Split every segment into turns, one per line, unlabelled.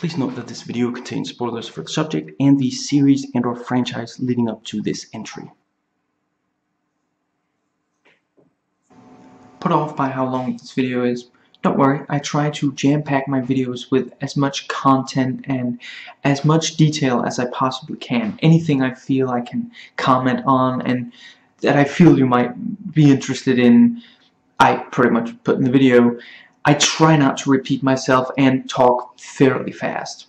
Please note that this video contains spoilers for the subject and the series and/or franchise leading up to this entry. Put off by how long this video is? Don't worry, I try to jam-pack my videos with as much content and as much detail as I possibly can. Anything I feel I can comment on and that I feel you might be interested in, I pretty much put in the video. I try not to repeat myself and talk fairly fast.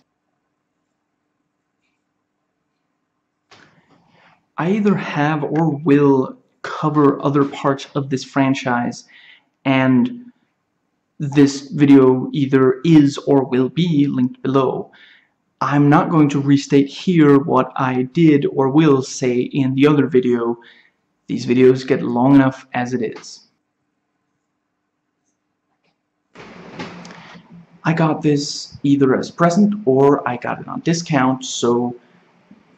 I either have or will cover other parts of this franchise, and this video either is or will be linked below. I'm not going to restate here what I did or will say in the other video. These videos get long enough as it is. I got this either as a present or I got it on discount, so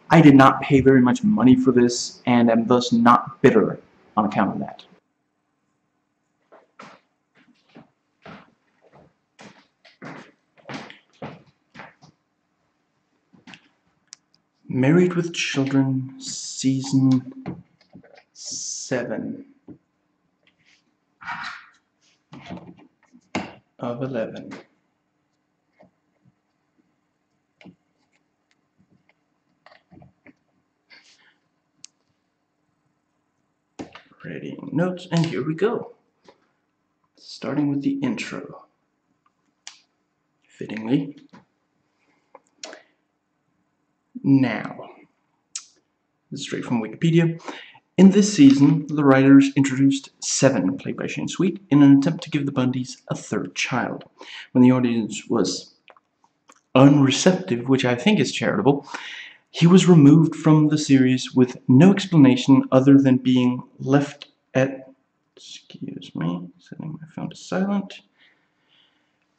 I did not pay very much money for this and am thus not bitter on account of that. Married with Children, Season 7 of 11. Ready, notes, and here we go. Starting with the intro. Fittingly. Now, this is straight from Wikipedia. In this season, the writers introduced Seven, played by Shane Sweet, in an attempt to give the Bundys a third child. When the audience was unreceptive, which I think is charitable, he was removed from the series with no explanation other than being left at, excuse me, setting my phone to silent,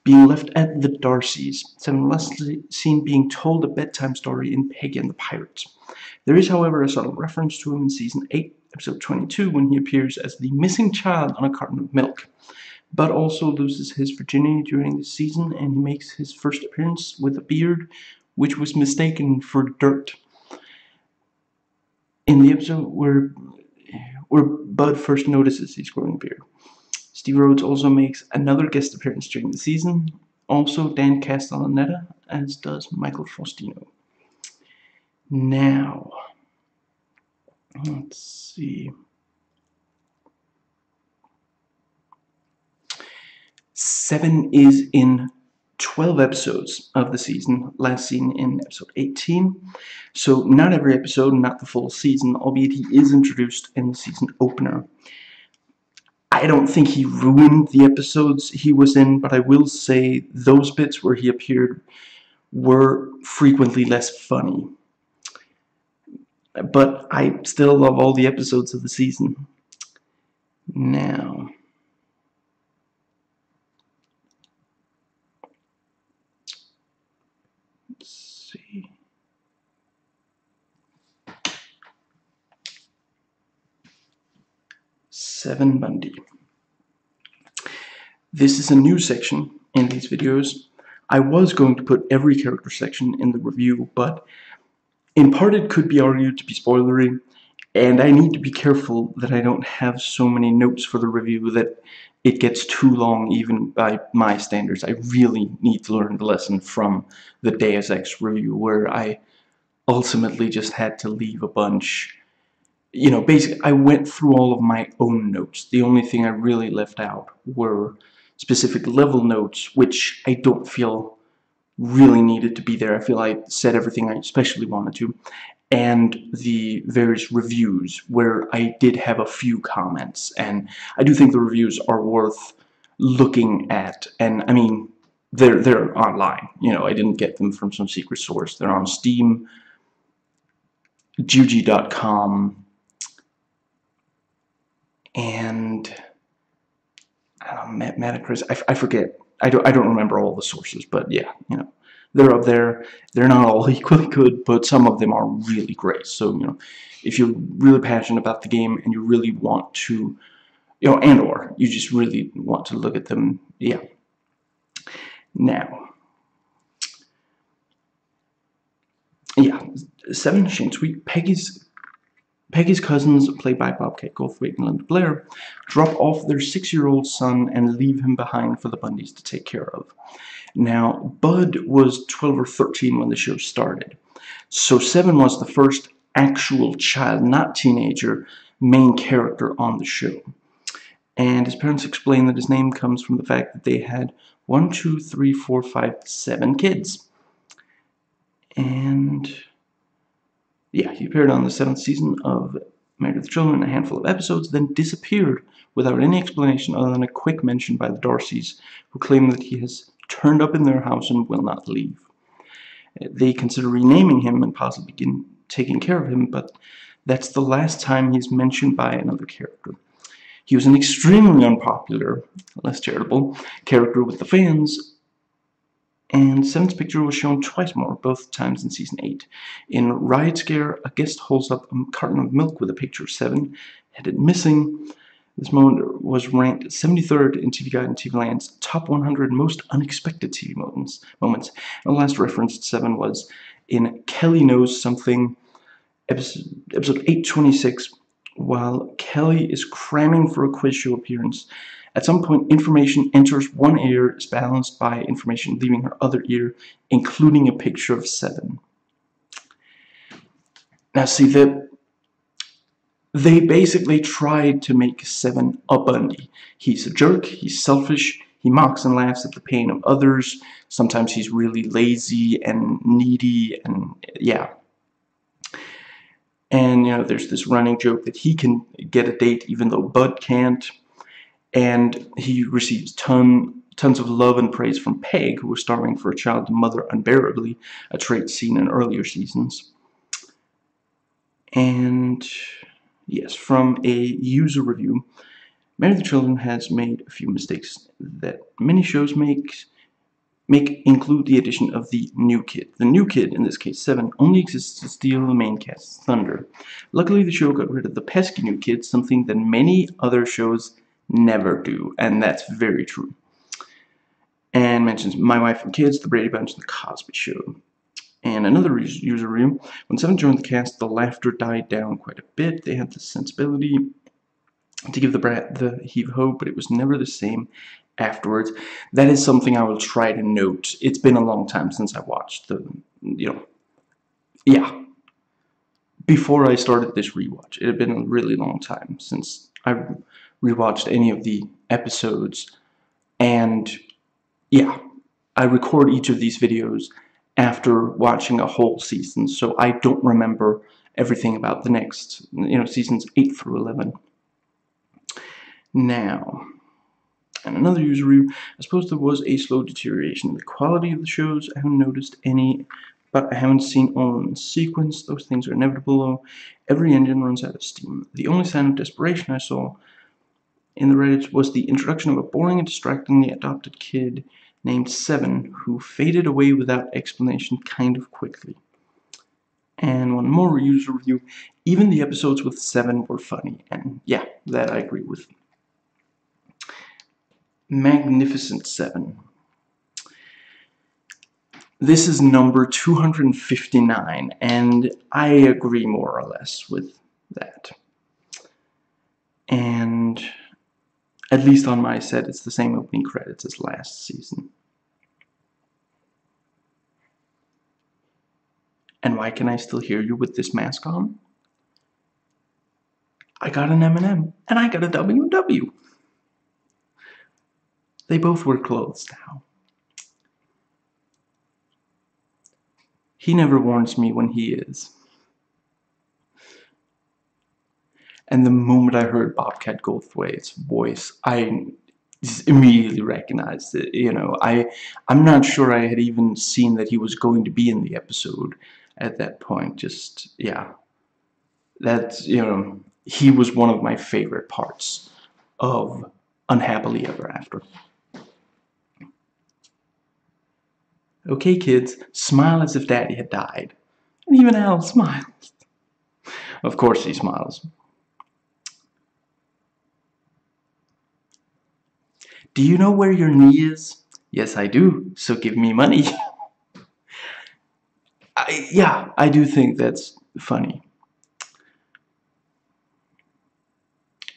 being left at the Darcys. Seven was seen being told a bedtime story in Peggy and the Pirates. There is, however, a subtle reference to him in Season 8, Episode 22, when he appears as the missing child on a carton of milk, but also loses his virginity during this season, and he makes his first appearance with a beard, which was mistaken for dirt. In the episode where Bud first notices he's growing a beard. Steve Rhodes also makes another guest appearance during the season, also Dan Castellaneta, as does Michael Faustino. Now, let's see. Seven is in 12 episodes of the season, last seen in episode 18. So not every episode, not the full season, albeit he is introduced in the season opener. I don't think he ruined the episodes he was in, but I will say those bits where he appeared were frequently less funny. But I still love all the episodes of the season. Now, let's see. Seven Bundy. This is a new section in these videos. I was going to put every character section in the review, but in part it could be argued to be spoilery, and I need to be careful that I don't have so many notes for the review that it gets too long even by my standards. I really need to learn the lesson from the Deus Ex review, where I ultimately just had to leave a bunch. You know, basically, I went through all of my own notes. The only thing I really left out were specific level notes, which I don't feel really needed to be there. I feel I said everything I especially wanted to. And the various reviews, where I did have a few comments. And I do think the reviews are worth looking at. And, I mean, they're online. You know, I didn't get them from some secret source. They're on Steam, GG.com, and Metacritic. I forget. I don't remember all the sources, but yeah, you know, they're up there. They're not all equally good, but some of them are really great. So, you know, if you're really passionate about the game and you really want to, you know, and/or you just really want to look at them, yeah. Now, Yeah, 7, Shane Sweet. Peggy's cousins, played by Bobcat Goldthwait and Linda Blair, drop off their 6-year-old son and leave him behind for the Bundys to take care of. Now, Bud was 12 or 13 when the show started, so 7 was the first actual child, not teenager, main character on the show. And his parents explain that his name comes from the fact that they had 1, 2, 3, 4, 5, 7 kids. And yeah, he appeared on the 7th season of Married with Children in a handful of episodes, then disappeared without any explanation other than a quick mention by the Darcys, who claim that he has turned up in their house and will not leave. They consider renaming him and possibly begin taking care of him, but that's the last time he's mentioned by another character. He was an extremely unpopular, less charitable, character with the fans, and 7's picture was shown twice more, both times in Season 8. In Riot Scare, a guest holds up a carton of milk with a picture of 7, headed missing. This moment was ranked 73rd in TV Guide and TV Land's top 100 most unexpected TV moments. And the last reference to 7 was in Kelly Knows Something, episode 826, while Kelly is cramming for a quiz show appearance. At some point, information enters one ear, is balanced by information leaving her other ear, including a picture of 7. Now, see, they basically tried to make 7 a Bundy. He's a jerk, he's selfish, he mocks and laughs at the pain of others. Sometimes he's really lazy and needy, and yeah. And, you know, there's this running joke that he can get a date even though Bud can't. And he receives tons of love and praise from Peg, who was starving for a child to mother unbearably, a trait seen in earlier seasons. And yes, from a user review, Married with Children has made a few mistakes that many shows include the addition of the new kid. The new kid, in this case 7, only exists to steal the main cast's thunder. Luckily, the show got rid of the pesky new kid, something that many other shows never do, and that's very true. And mentions My Wife and Kids, The Brady Bunch, and The Cosby Show. And another user review, when 7 joined the cast, the laughter died down quite a bit. They had the sensibility to give the brat the heave-ho, but it was never the same afterwards. That is something I will try to note. It's been a long time since I watched the, yeah. Before I started this rewatch, it had been a really long time since I rewatched any of the episodes. And yeah, I record each of these videos after watching a whole season, so I don't remember everything about the next, seasons 8 through 11. Now, and another user review, I suppose there was a slow deterioration in the quality of the shows. I haven't noticed any, but I haven't seen all in sequence. Those things are inevitable, though. Every engine runs out of steam. The only sign of desperation I saw in the Reddit was the introduction of a boring and distractingly adopted kid named 7, who faded away without explanation kind of quickly. And one more user review, even the episodes with 7 were funny, and yeah, that I agree with. Magnificent 7. This is number 259, and I agree more or less with that. And at least on my set, it's the same opening credits as last season. And why can I still hear you with this mask on? I got an M&M, and I got a W&W. They both wear clothes now. He never warns me when he is. And the moment I heard Bobcat Goldthwait's voice, I just immediately recognized it. I'm not sure I had even seen that he was going to be in the episode at that point. Just, yeah. That's, he was one of my favorite parts of Unhappily Ever After. Okay, kids, smile as if Daddy had died. And even Al smiles. Of course he smiles. Do you know where your knee is? Yes, I do, so give me money. Yeah, I do think that's funny.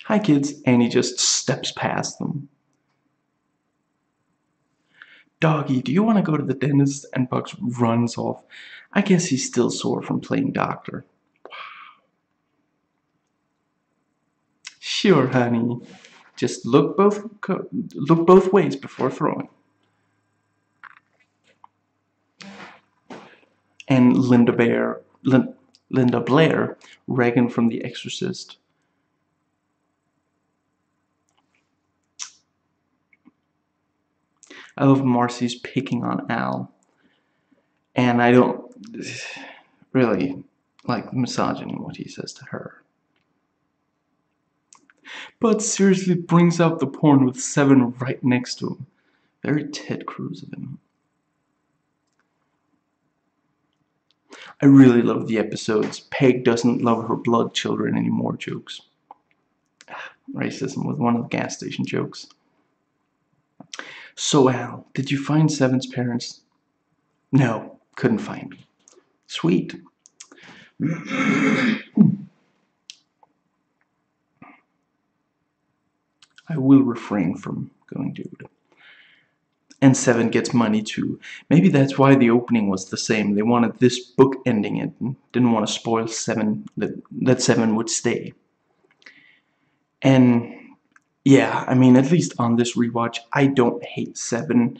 Hi, kids. And he just steps past them. Doggy, do you want to go to the dentist? And Bugs runs off. I guess he's still sore from playing doctor. Sure, honey. Just look both ways before throwing. And Linda Blair, Regan from The Exorcist. I love Marcy's picking on Al. And I don't really like the misogyny in what he says to her. But seriously brings out the porn with Seven right next to him. Very Ted Cruz of him. I really love the episodes Peg doesn't love her blood children anymore jokes. Racism with one of the gas station jokes. So Al, did you find Seven's parents? No, couldn't find them. Sweet. I will refrain from going dude. And Seven gets money too. Maybe that's why the opening was the same. They wanted this book ending it and didn't want to spoil Seven, that Seven would stay. And yeah, I mean, at least on this rewatch, I don't hate Seven.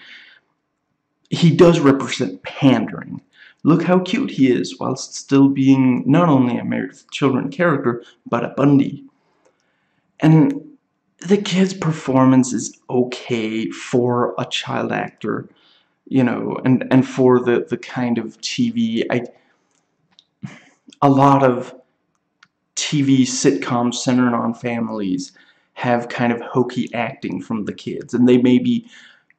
He does represent pandering. Look how cute he is, whilst still being not only a Married with Children character, but a Bundy. And the kid's performance is okay for a child actor, you know, and for the kind of TV. A lot of TV sitcoms centered on families have kind of hokey acting from the kids, and they maybe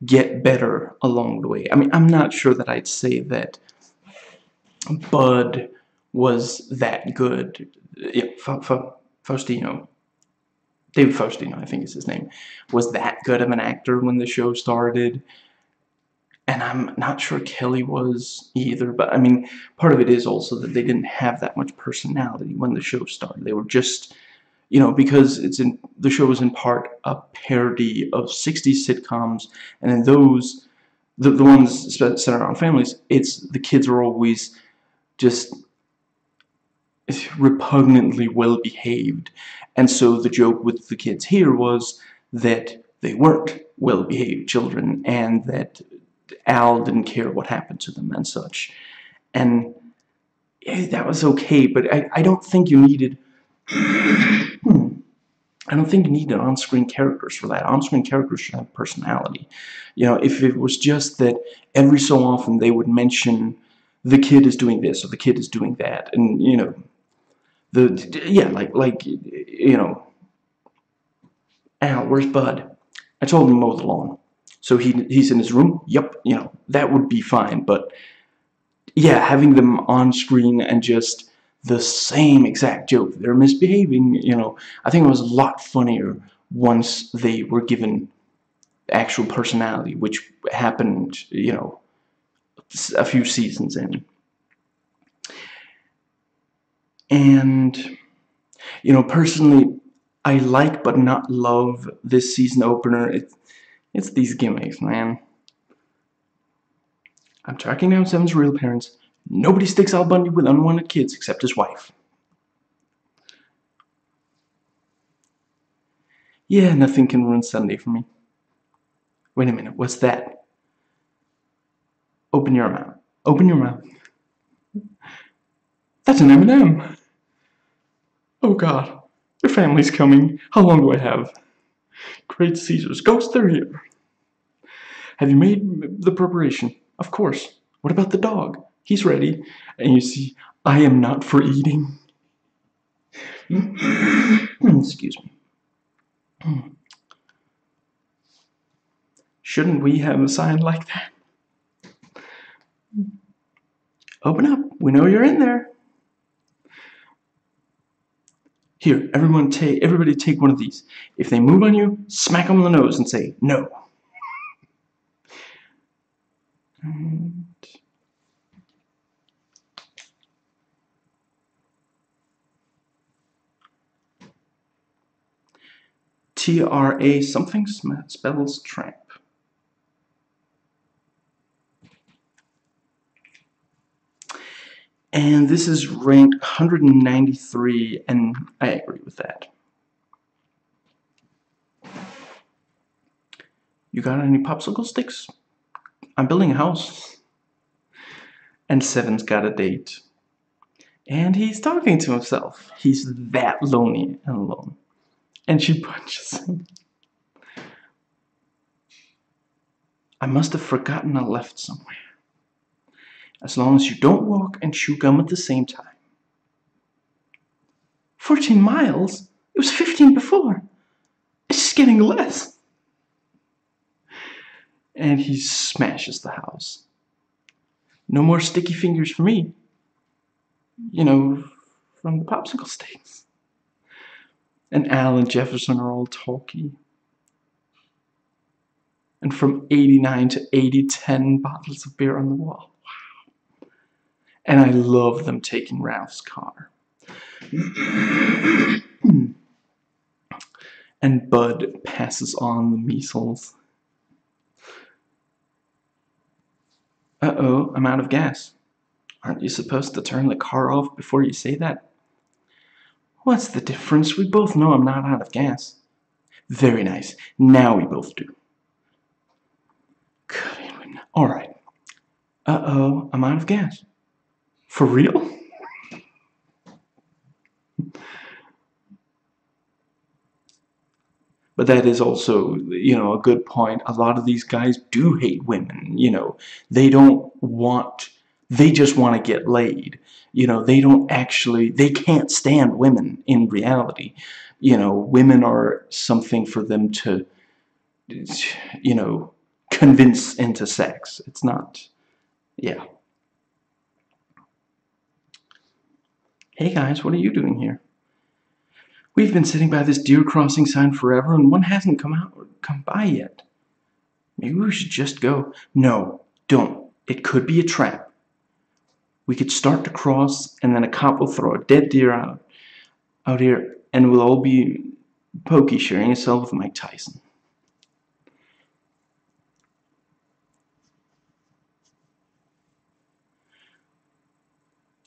get better along the way. I mean, I'm not sure that I'd say that Bud was that good. Yeah, Faustino. David Faustino, I think is his name, was that good of an actor when the show started. And I'm not sure Kelly was either, but I mean, part of it is also that they didn't have that much personality when the show started. They were just, you know, because the show was in part a parody of 60s sitcoms, and in those, the ones centered on families, the kids are always just repugnantly well behaved. And so the joke with the kids here was that they weren't well behaved children and that Al didn't care what happened to them and such. And yeah, that was okay, but I don't think you needed I don't think you needed on-screen characters for that. On-screen characters should have personality. You know, if it was just that every so often they would mention the kid is doing this or the kid is doing that, and you know, like you know, Al, where's Bud? I told him to mow the lawn. So he's in his room? Yep, you know, that would be fine. But yeah, having them on screen and just the same exact joke, they're misbehaving, you know, I think it was a lot funnier once they were given actual personality, which happened, you know, a few seasons in. And, you know, personally, I like but not love this season opener. It's these gimmicks, man. I'm tracking down Seven's real parents. Nobody sticks Al Bundy with unwanted kids except his wife. Yeah, nothing can ruin Sunday for me. Wait a minute, what's that? Open your mouth. Open your mouth. That's an M&M. Oh God, your family's coming. How long do I have? Great Caesar's ghosts, they're here. Have you made the preparation? Of course. What about the dog? He's ready. And you see, I am not for eating. Excuse me. Shouldn't we have a sign like that? Open up. We know you're in there. Here, everybody take one of these. If they move on you, smack them on the nose and say, no. And TRA something spells Tramp. And this is ranked 193, and I agree with that. You got any popsicle sticks? I'm building a house. And Seven's got a date. And he's talking to himself. He's that lonely and alone. And she punches him. I must have forgotten I left somewhere. As long as you don't walk and chew gum at the same time. 14 miles? It was 15 before. It's just getting less. And he smashes the house. No more sticky fingers for me. You know, from the popsicle sticks. And Al and Jefferson are all talky. And from 89 to 80, 10 bottles of beer on the wall. Wow. And I love them taking Ralph's car. And Bud passes on the measles. Uh-oh, I'm out of gas. Aren't you supposed to turn the car off before you say that? What's the difference? We both know I'm not out of gas. Very nice. Now we both do. Alright. Uh-oh, I'm out of gas. For real? But that is also, you know, a good point. A lot of these guys do hate women, you know. They just want to get laid. You know, they can't stand women in reality. You know, women are something for them to, you know, convince into sex. It's not, yeah. Hey guys, what are you doing here? We've been sitting by this deer crossing sign forever, and one hasn't come by yet. Maybe we should just go. No, don't. It could be a trap. We could start to cross, and then a cop will throw a dead deer out here, and we'll all be pokey sharing a cell with Mike Tyson.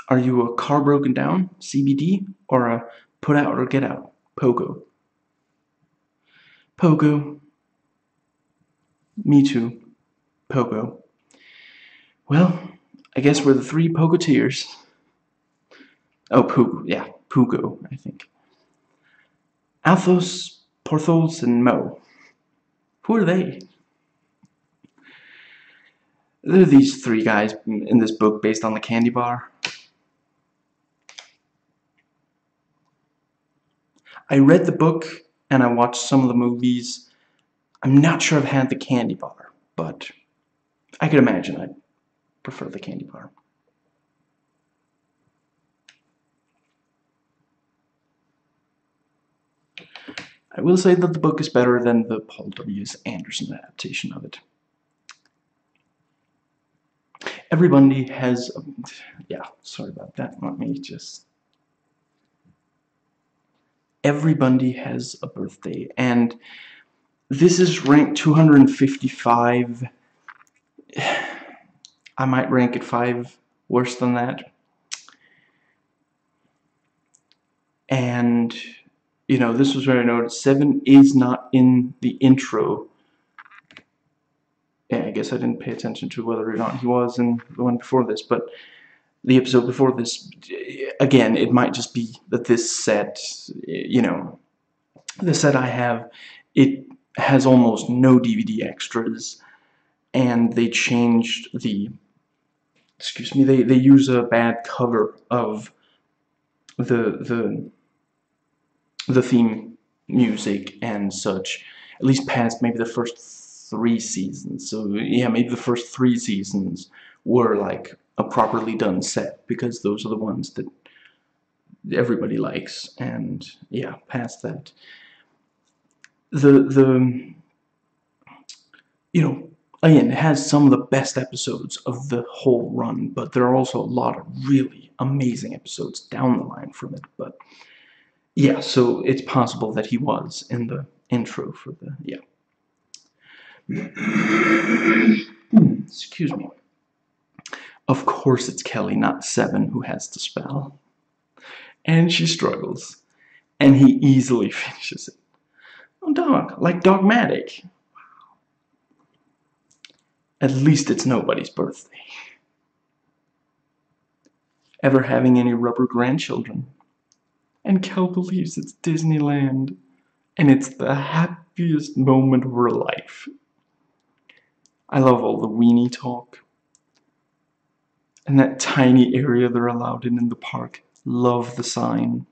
Are you a car broken down, CBD, or a put out or get out, Pogo? Pogo. Me too. Pogo. Well, I guess we're the three Pogoteers. Oh, Pogo, yeah, Pogo, I think. Alphos, Porthos, and Mo. Who are they? They're these three guys in this book based on the candy bar. I read the book and I watched some of the movies. I'm not sure I've had the candy bar, but I could imagine I'd prefer the candy bar. I will say that the book is better than the Paul W. Anderson adaptation of it. Everybody has, yeah, sorry about that, let me just... Everybody has a birthday, and this is ranked 255. I might rank it 5 worse than that. And, you know, this was very noted. 7 is not in the intro. Yeah, I guess I didn't pay attention to whether or not he was in the one before this, but the episode before this, again, it might just be that this set, you know, the set I have, it has almost no DVD extras, and they changed the, excuse me, they use a bad cover of the theme music and such, at least past maybe the first 3 seasons. So yeah, maybe the first 3 seasons were like a properly done set, because those are the ones that everybody likes. And yeah, past that, the you know, again, it has some of the best episodes of the whole run, but there are also a lot of really amazing episodes down the line from it. But yeah, so it's possible that he was in the intro for the, yeah. Excuse me. Of course it's Kelly, not Seven, who has the spell. And she struggles. And he easily finishes it. Oh, dog. Like Dogmatic. At least it's nobody's birthday. Ever having any rubber grandchildren? And Kel believes it's Disneyland. And it's the happiest moment of her life. I love all the weenie talk. And that tiny area they're allowed in the park. Love the sign.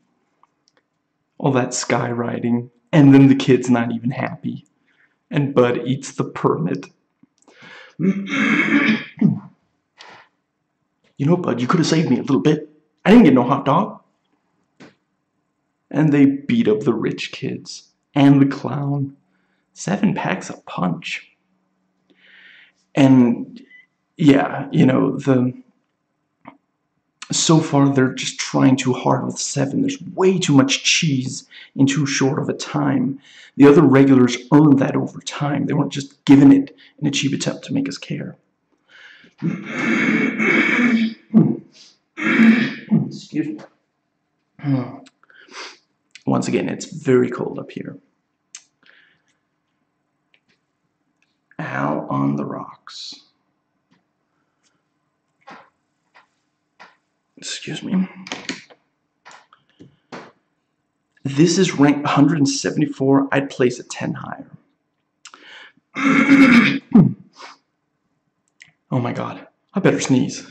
All that skywriting. And then the kid's not even happy. And Bud eats the permit. You know, Bud, you could have saved me a little bit. I didn't get no hot dog. And they beat up the rich kids. And the clown. Seven packs a punch. And, yeah, you know, so far they're just trying too hard with Seven. There's way too much cheese in too short of a time. The other regulars earned that over time. They weren't just given it in a cheap attempt to make us care. Excuse me. Once again, it's very cold up here. Al on the rocks. Excuse me. This is ranked 174. I'd place it 10 higher. Oh my god. I better sneeze.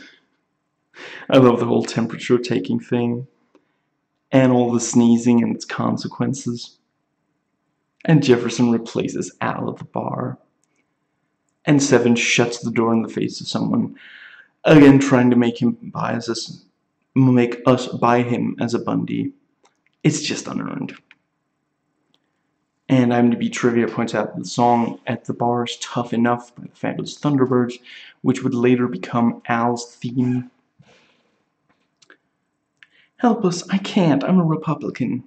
I love the whole temperature taking thing. And all the sneezing and its consequences. And Jefferson replaces Al at the bar. And Seven shuts the door in the face of someone. Again, trying to make us buy him as a Bundy. It's just unearned. And IMDb Trivia points out that the song at the bar is Tough Enough by the Fabulous Thunderbirds, which would later become Al's theme. Help us, I can't, I'm a Republican.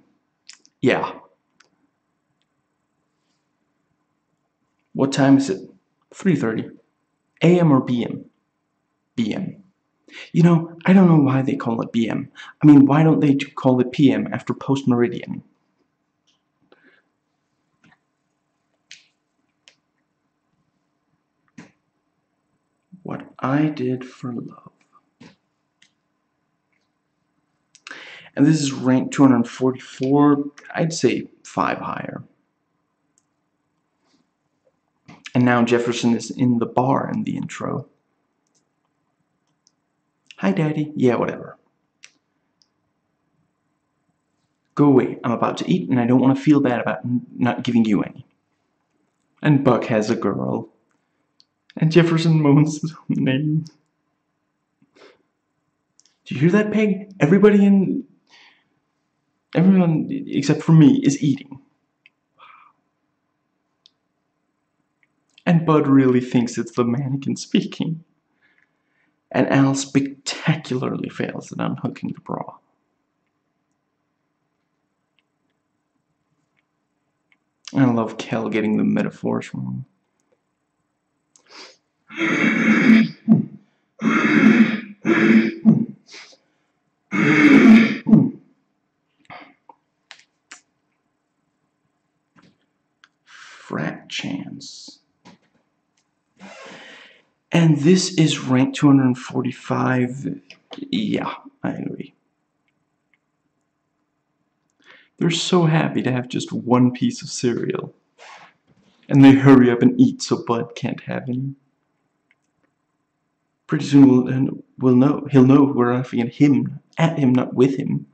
Yeah. What time is it? 3:30. AM or BM? BM. You know, I don't know why they call it BM. I mean, why don't they call it PM after post-meridian? What I Did for Love. And this is ranked 244. I'd say 5 higher. And now Jefferson is in the bar in the intro. Hi, Daddy. Yeah, whatever. Go away. I'm about to eat, and I don't want to feel bad about not giving you any. And Buck has a girl. And Jefferson moans his own name. Do you hear that, Peg? Everyone except for me is eating. And Bud really thinks it's the mannequin speaking. And Al spectacularly fails at unhooking the bra. I love Kel getting the metaphors wrong. Frat Chance. And this is ranked 245. Yeah, I agree. They're so happy to have just one piece of cereal. And they hurry up and eat so Bud can't have any. Pretty soon he'll know we're laughing at him, not with him.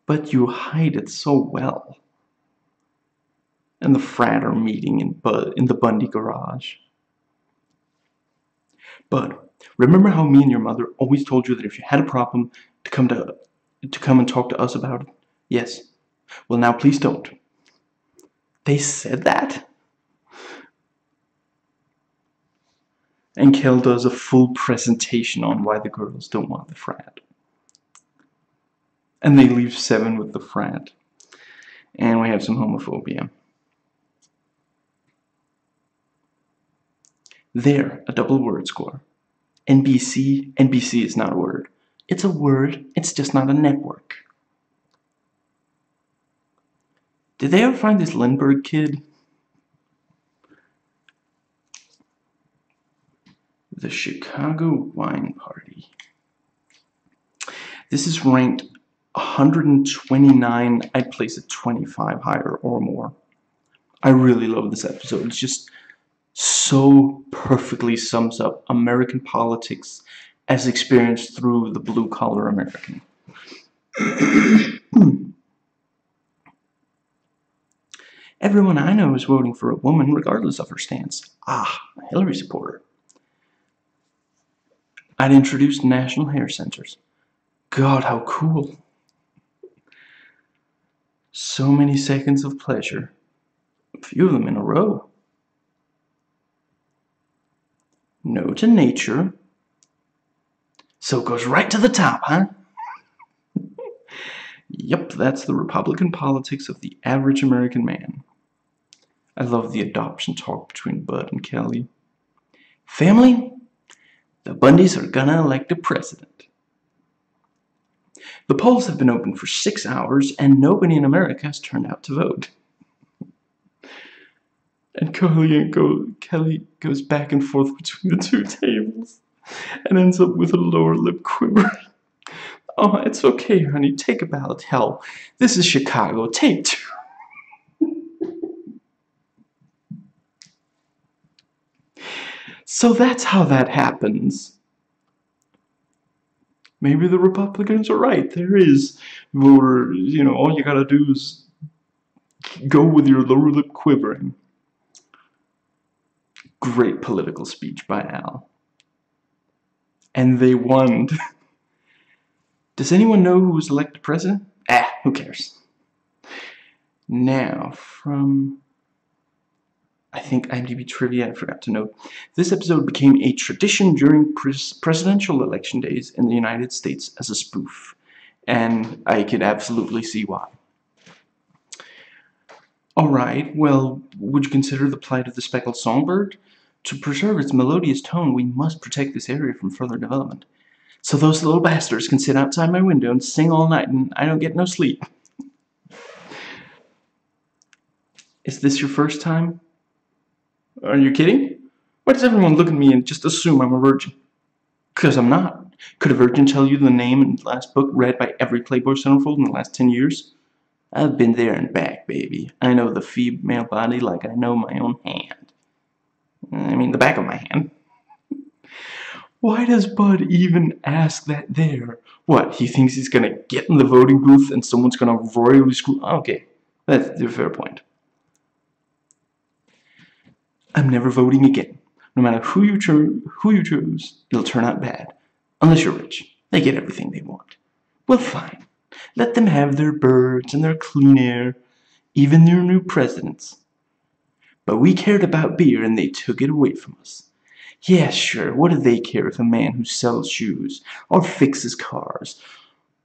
But you hide it so well. And the frat are meeting in the Bundy garage. Bud, remember how me and your mother always told you that if you had a problem, to come and talk to us about it? Yes. Well, now please don't. They said that? And Kel does a full presentation on why the girls don't want the frat. And they leave Seven with the frat. And we have some homophobia. There, a double word score. NBC, NBC is not a word. It's a word, it's just not a network. Did they ever find this Lindbergh kid? The Chicago Wine Party. This is ranked 129. I'd place it 25 higher or more. I really love this episode. It's just so perfectly sums up American politics as experienced through the blue-collar American. Everyone I know is voting for a woman regardless of her stance. Ah, a Hillary supporter. I'd introduce national hair centers. God, how cool. So many seconds of pleasure. A few of them in a row. No to nature. So it goes right to the top, huh? Yep, that's the Republican politics of the average American man. I love the adoption talk between Bud and Kelly. Family? The Bundys are gonna elect a president. The polls have been open for 6 hours, and nobody in America has turned out to vote. And Kelly goes back and forth between the two tables, and ends up with a lower lip quivering. Oh, it's okay, honey. Take a ballot. Hell, this is Chicago. Take 2. So that's how that happens. Maybe the Republicans are right. There is voters, all you gotta do is go with your lower lip quivering. Great political speech by Al. And they won. Does anyone know who was elected president? Who cares? Now, from I think IMDb trivia, I forgot to note, this episode became a tradition during presidential election days in the United States as a spoof, and I could absolutely see why. Alright, well, would you consider the plight of the speckled songbird? To preserve its melodious tone, we must protect this area from further development. So those little bastards can sit outside my window and sing all night and I don't get no sleep. Is this your first time? Are you kidding? Why does everyone look at me and just assume I'm a virgin? Because I'm not. Could a virgin tell you the name and last book read by every Playboy centerfold in the last 10 years? I've been there and back, baby. I know the female body like I know my own hand. I mean, the back of my hand. Why does Bud even ask that there? What, he thinks he's gonna get in the voting booth and someone's gonna royally screw? Okay, that's a fair point. I'm never voting again. No matter who you choose, it'll turn out bad. Unless you're rich. They get everything they want. Well, fine. Let them have their birds and their clean air, even their new presidents. But we cared about beer and they took it away from us. Yeah, sure, what do they care if a man who sells shoes, or fixes cars,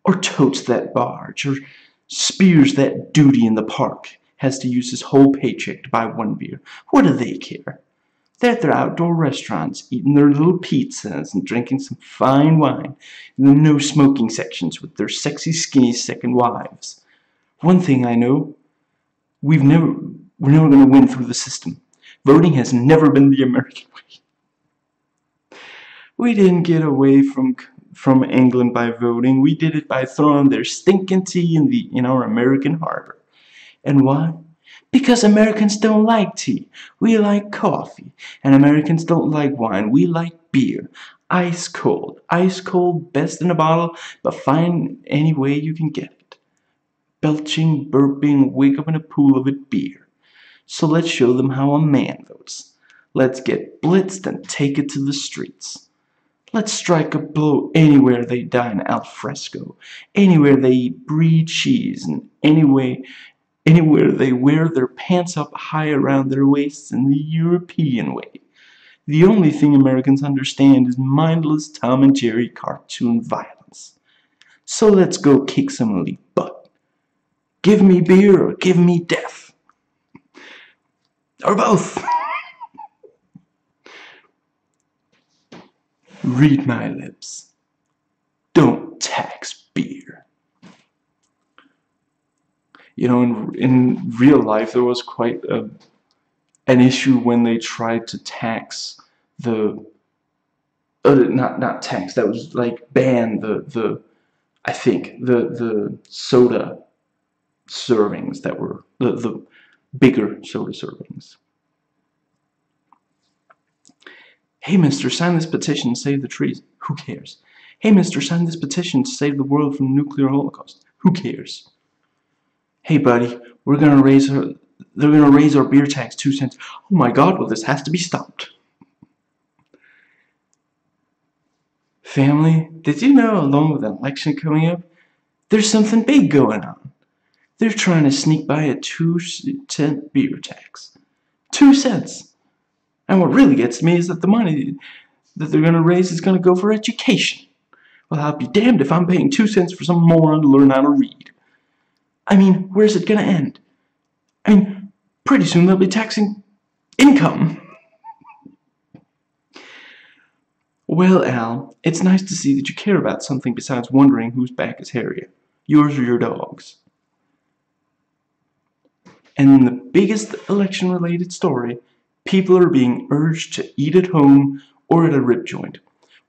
or totes that barge, or spears that duty in the park, has to use his whole paycheck to buy one beer? What do they care? They're at their outdoor restaurants, eating their little pizzas and drinking some fine wine in the no-smoking sections with their sexy, skinny second wives. One thing I know, we're never going to win through the system. Voting has never been the American way. We didn't get away from England by voting. We did it by throwing their stinking tea in our American harbor. And why? Because Americans don't like tea. We like coffee. And Americans don't like wine. We like beer. Ice cold. Ice cold, best in a bottle, but find any way you can get it. Belching, burping, wake up in a pool of it beer. So let's show them how a man votes. Let's get blitzed and take it to the streets. Let's strike a blow anywhere they dine al fresco, anywhere they eat brie cheese, and anywhere they wear their pants up high around their waists in the European way. The only thing Americans understand is mindless Tom and Jerry cartoon violence. So let's go kick some elite butt. Give me beer or give me death. Or both. Read my lips. Don't tax beer. You know, in real life, there was quite an issue when they tried to tax the not tax. That was like ban I think the soda servings that were the bigger soda servings. Hey, mister, sign this petition to save the trees. Who cares? Hey, mister, sign this petition to save the world from nuclear holocaust. Who cares? Hey, buddy, they're gonna raise our beer tax 2 cents. Oh my God, well, this has to be stopped. Family, did you know, along with an election coming up, there's something big going on? They're trying to sneak by a 2-cent beer tax. 2 cents. And what really gets me is that the money that they're going to raise is going to go for education. Well, I'll be damned if I'm paying 2 cents for some moron to learn how to read. I mean, where's it going to end? I mean, pretty soon they'll be taxing income. Well, Al, it's nice to see that you care about something besides wondering whose back is hairier, yours or your dog's. And in the biggest election-related story, people are being urged to eat at home or at a rib joint.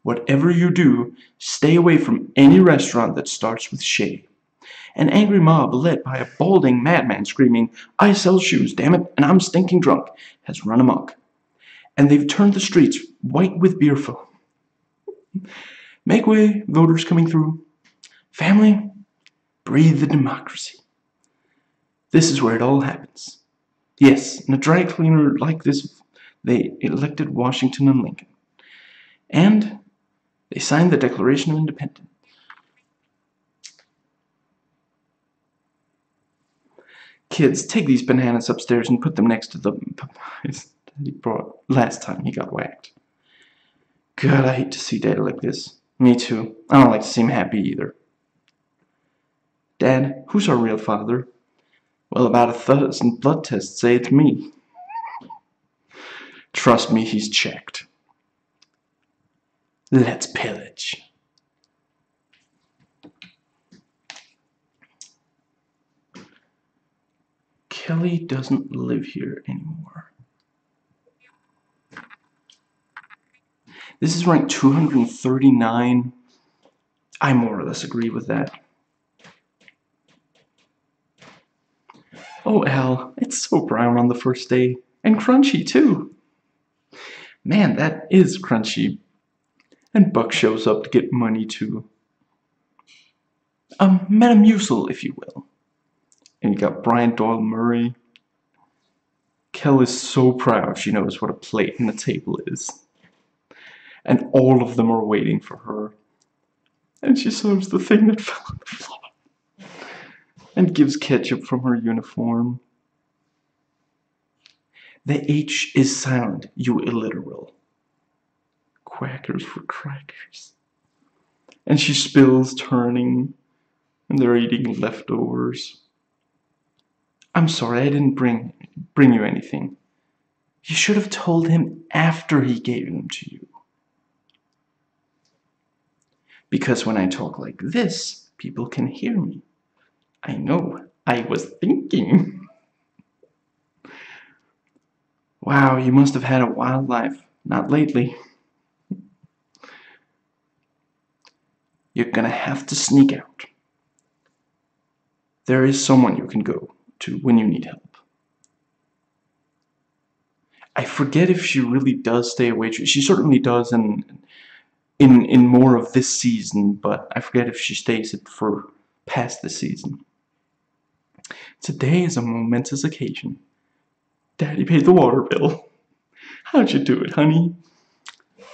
Whatever you do, stay away from any restaurant that starts with Shay. An angry mob led by a balding madman screaming, "I sell shoes, damn it, and I'm stinking drunk," has run amok. And they've turned the streets white with beer foam. Make way, voters coming through. Family, breathe the democracy. This is where it all happens. Yes, in a dry cleaner like this, they elected Washington and Lincoln. And they signed the Declaration of Independence. Kids, take these bananas upstairs and put them next to the pies that he brought last time he got whacked. God, I hate to see Dad like this. Me too. I don't like to see him happy either. Dad, who's our real father? Well, about 1,000 blood tests say it's me. Trust me, he's checked. Let's pillage. Kelly doesn't live here anymore. This is rank 239. I more or less agree with that. Oh, Al, it's so brown on the first day. And crunchy, too. Man, that is crunchy. And Buck shows up to get money, too. Metamucil, if you will. And you got Brian Doyle Murray. Kel is so proud she knows what a plate and a table is. And all of them are waiting for her. And she serves the thing that fell on the floor. And gives ketchup from her uniform. The H is silent, you illiteral. Quackers for crackers. And she spills, turning, and they're eating leftovers. I'm sorry, I didn't bring you anything. You should have told him after he gave them to you. Because when I talk like this, people can hear me. I know, I was thinking. Wow, you must have had a wild life. Not lately. You're gonna have to sneak out. There is someone you can go to when you need help. I forget if she really does stay away. She certainly does in more of this season, but I forget if she stays it for past the season. Today is a momentous occasion. Daddy paid the water bill. How'd you do it, honey?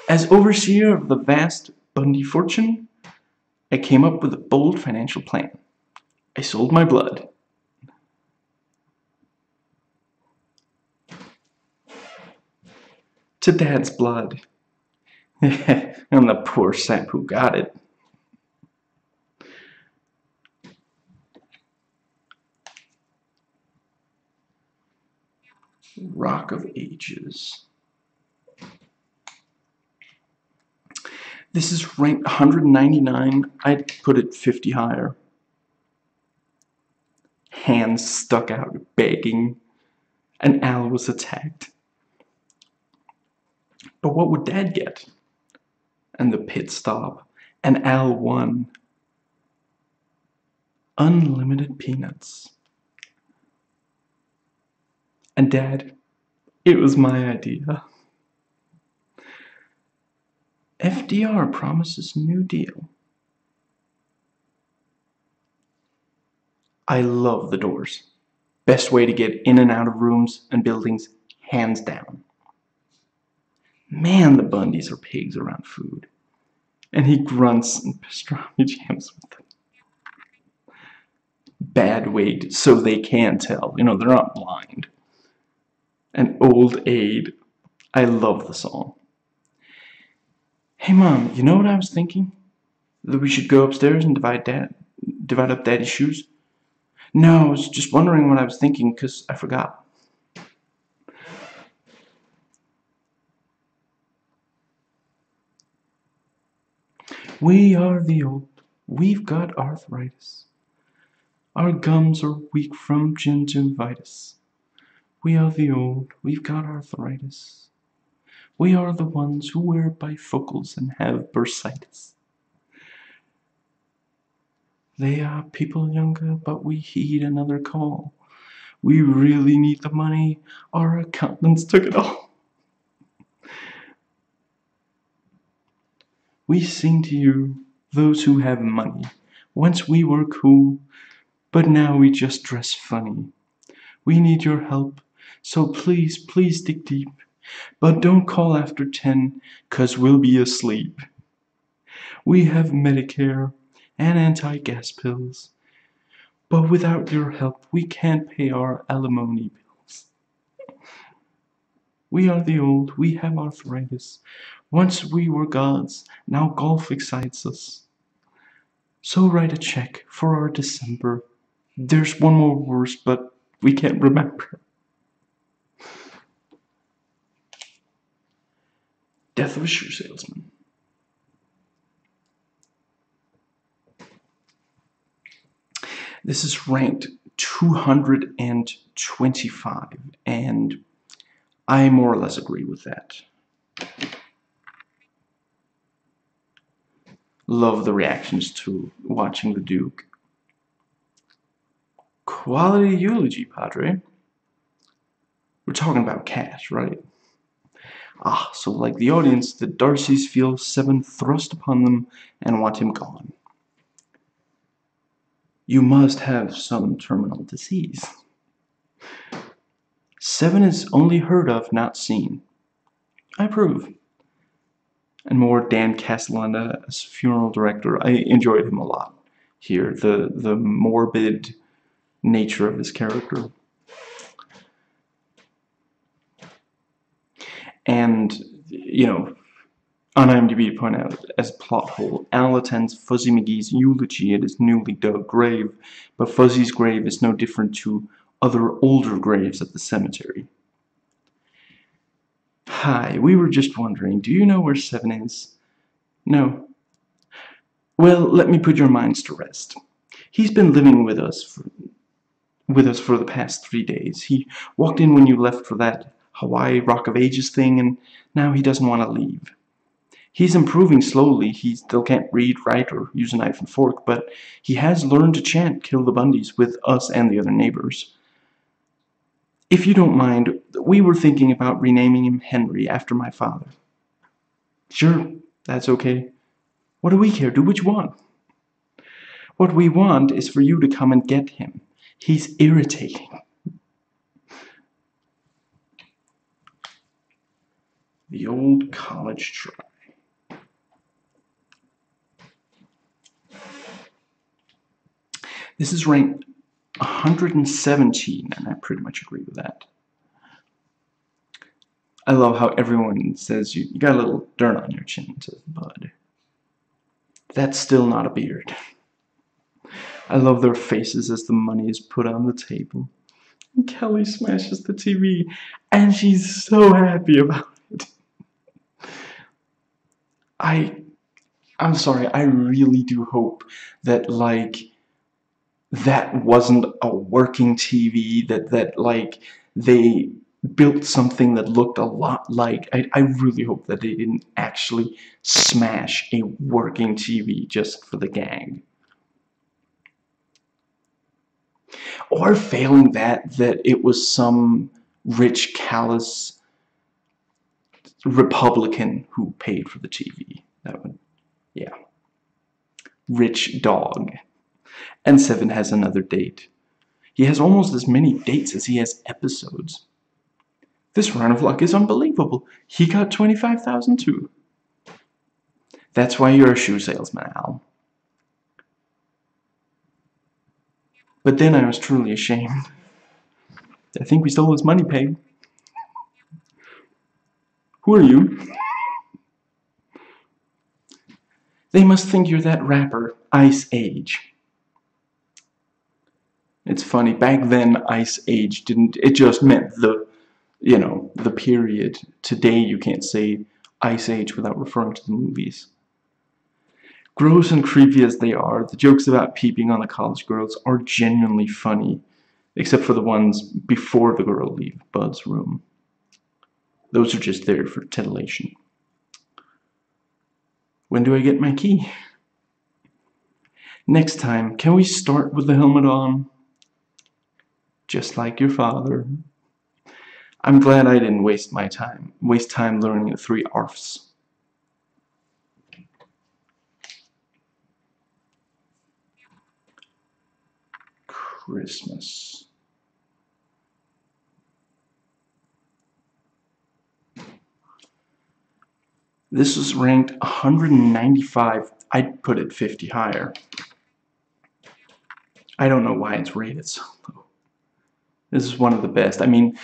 As overseer of the vast Bundy fortune, I came up with a bold financial plan. I sold my blood. To Dad's blood. And the poor sap who got it. Rock of Ages. This is ranked 199. I'd put it 50 higher. Hands stuck out, begging. And Al was attacked. But what would Dad get? And the pit stop. And Al won. Unlimited peanuts. And Dad, it was my idea. FDR promises New Deal. I love the Doors. Best way to get in and out of rooms and buildings, hands down. Man, the Bundys are pigs around food. And he grunts and pastrami jams with them. Bad weight, so they can tell. You know, they're not blind. And Old Aid. I love the song. Hey Mom, you know what I was thinking? That we should go upstairs and divide up Daddy's shoes? No, I was just wondering what I was thinking because I forgot. We are the old, we've got arthritis. Our gums are weak from gingivitis. We are the old, we've got arthritis. We are the ones who wear bifocals and have bursitis. They are people younger, but we heed another call. We really need the money, our accountants took it all. We sing to you, those who have money. Once we were cool, but now we just dress funny. We need your help, so please, please dig deep. But don't call after 10, 'cause we'll be asleep. We have Medicare and anti-gas pills, but without your help we can't pay our alimony bills. We are the old, we have arthritis. Once we were gods, now golf excites us. So write a check for our December. There's one more verse, but we can't remember. Death of a Shoe Salesman. This is ranked 225, and I more or less agree with that. Love the reactions to watching the Duke. Quality eulogy, Padre. We're talking about cash, right? Ah, so like the audience, the Darcys feel Seven thrust upon them and want him gone. You must have some terminal disease. Seven is only heard of, not seen. I approve. And more Dan Castellaneta as funeral director. I enjoyed him a lot here. The morbid nature of his character. And, you know, on IMDb to point out as a plot hole, Al attends Fuzzy McGee's eulogy at his newly dug grave, but Fuzzy's grave is no different to other older graves at the cemetery. Hi, we were just wondering, do you know where Seven is? No. Well, let me put your minds to rest. He's been living with us for the past 3 days. He walked in when you left for that Hawaii Rock of Ages thing, and now he doesn't want to leave. He's improving slowly. He still can't read, write, or use a knife and fork, but he has learned to chant Kill the Bundys with us and the other neighbors. If you don't mind, we were thinking about renaming him Henry after my father. Sure, that's okay. What do we care? Do what you want. What we want is for you to come and get him. He's irritating. The old college try. This is ranked 117, and I pretty much agree with that. I love how everyone says you got a little dirt on your chin, says Bud. That's still not a beard. I love their faces as the money is put on the table. And Kelly smashes the TV, and she's so happy about it. I'm sorry, I really do hope that, like, that wasn't a working TV, that like, they built something that looked a lot like, I really hope that they didn't actually smash a working TV just for the gang. Or failing that, that it was some rich, callous Republican who paid for the TV. That would, yeah. Rich dog. And Seven has another date. He has almost as many dates as he has episodes. This run of luck is unbelievable. He got 25,000 too. That's why you're a shoe salesman, Al. But then I was truly ashamed. I think we stole his money, Peg. Who are you? They must think you're that rapper, Ice Age. It's funny, back then Ice Age didn't, it just meant the, you know, the period. Today you can't say Ice Age without referring to the movies. Gross and creepy as they are, the jokes about peeping on the college girls are genuinely funny, except for the ones before the girl leaves Bud's room. Those are just there for titillation. When do I get my key? Next time, can we start with the helmet on? Just like your father. I'm glad I didn't waste time learning the 3 arfs. Christmas. This is ranked 195. I'd put it 50 higher. I don't know why it's rated so low. This is one of the best. I mean,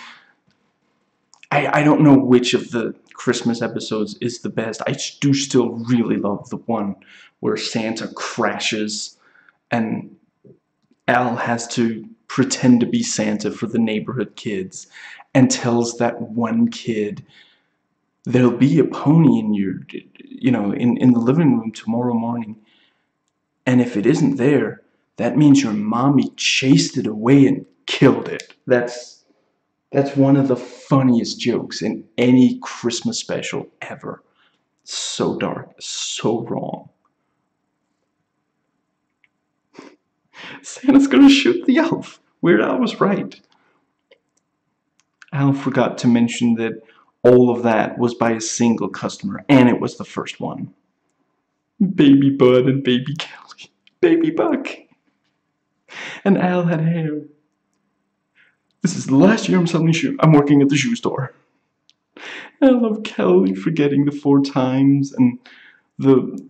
I don't know which of the Christmas episodes is the best. I do still really love the one where Santa crashes and Al has to pretend to be Santa for the neighborhood kids and tells that one kid, there'll be a pony in your, you know, in the living room tomorrow morning, and if it isn't there, that means your mommy chased it away and killed it. That's one of the funniest jokes in any Christmas special ever. So dark, so wrong. Santa's gonna shoot the elf. Weird Al was right. Al forgot to mention that all of that was by a single customer, and it was the first one. Baby Bud and Baby Kelly. Baby Buck. And Al had hair. This is the last year I'm working at the shoe store. I love Kelly forgetting the 4 times and the,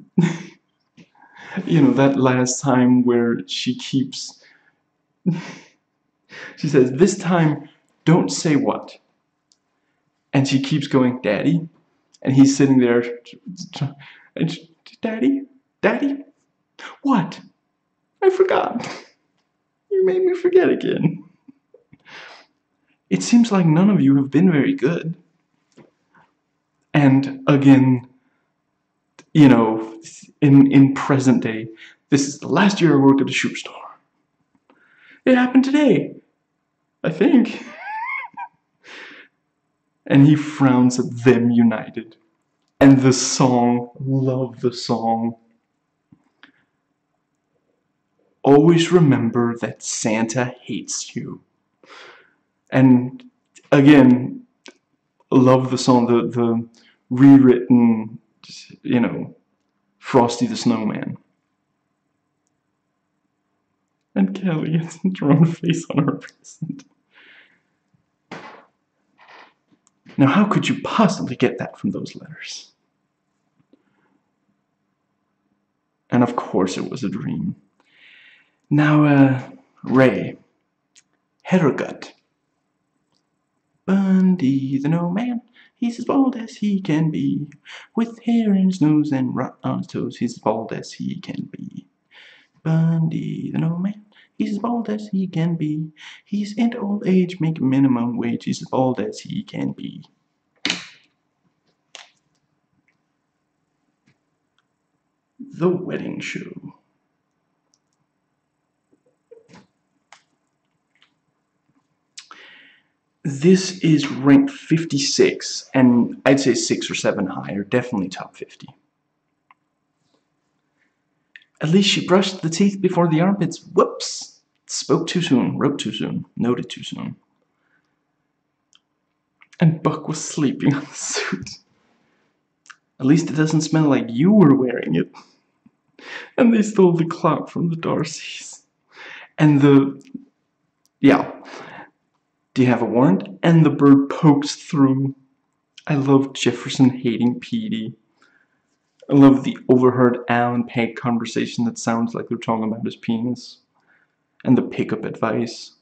you know, that last time where she keeps, she says, this time, don't say what. And she keeps going, Daddy. And he's sitting there, and she, Daddy? Daddy? What? I forgot. You made me forget again. It seems like none of you have been very good. And again, you know, in present day, this is the last year I worked at a shoe store. It happened today, I think. And he frowns at them united. And the song, love the song. Always remember that Santa hates you. And again, love the song, the rewritten, you know, Frosty the Snowman. And Kelly has a drawn face on her present. Now, how could you possibly get that from those letters? And of course it was a dream. Now, Ray. Haircut. Bundy the no man, he's as bald as he can be. With hair in his nose and rot on his toes, he's as bald as he can be. Bundy the no man, he's as bald as he can be. He's into old age, making minimum wage, he's as bald as he can be. The Wedding Show. This is ranked 56, and I'd say 6 or 7 higher, definitely top 50. At least she brushed the teeth before the armpits. Whoops! Spoke too soon, wrote too soon, noted too soon. And Buck was sleeping on the suit. At least it doesn't smell like you were wearing it. And they stole the clock from the Darcys. And yeah. Do you have a warrant? And the bird pokes through. I love Jefferson hating Petey. I love the overheard Al and Peg conversation that sounds like they're talking about his penis. And the pickup advice.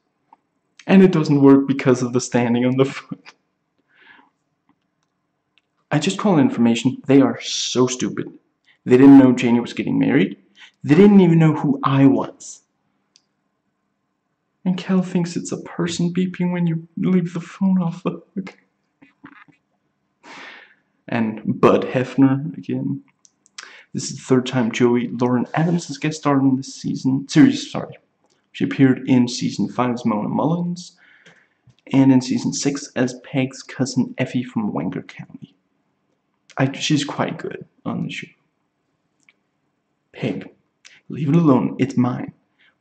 And it doesn't work because of the standing on the foot. I just call information. They are so stupid. They didn't know Janie was getting married. They didn't even know who I was. And Kel thinks it's a person beeping when you leave the phone off the hook. And Bud Hefner again. This is the third time Joey Lauren Adams has guest starred in this series. She appeared in season 5's Mona Mullins, and in season 6 as Peg's cousin Effie from Wenger County. She's quite good on the show. Peg, leave it alone, it's mine.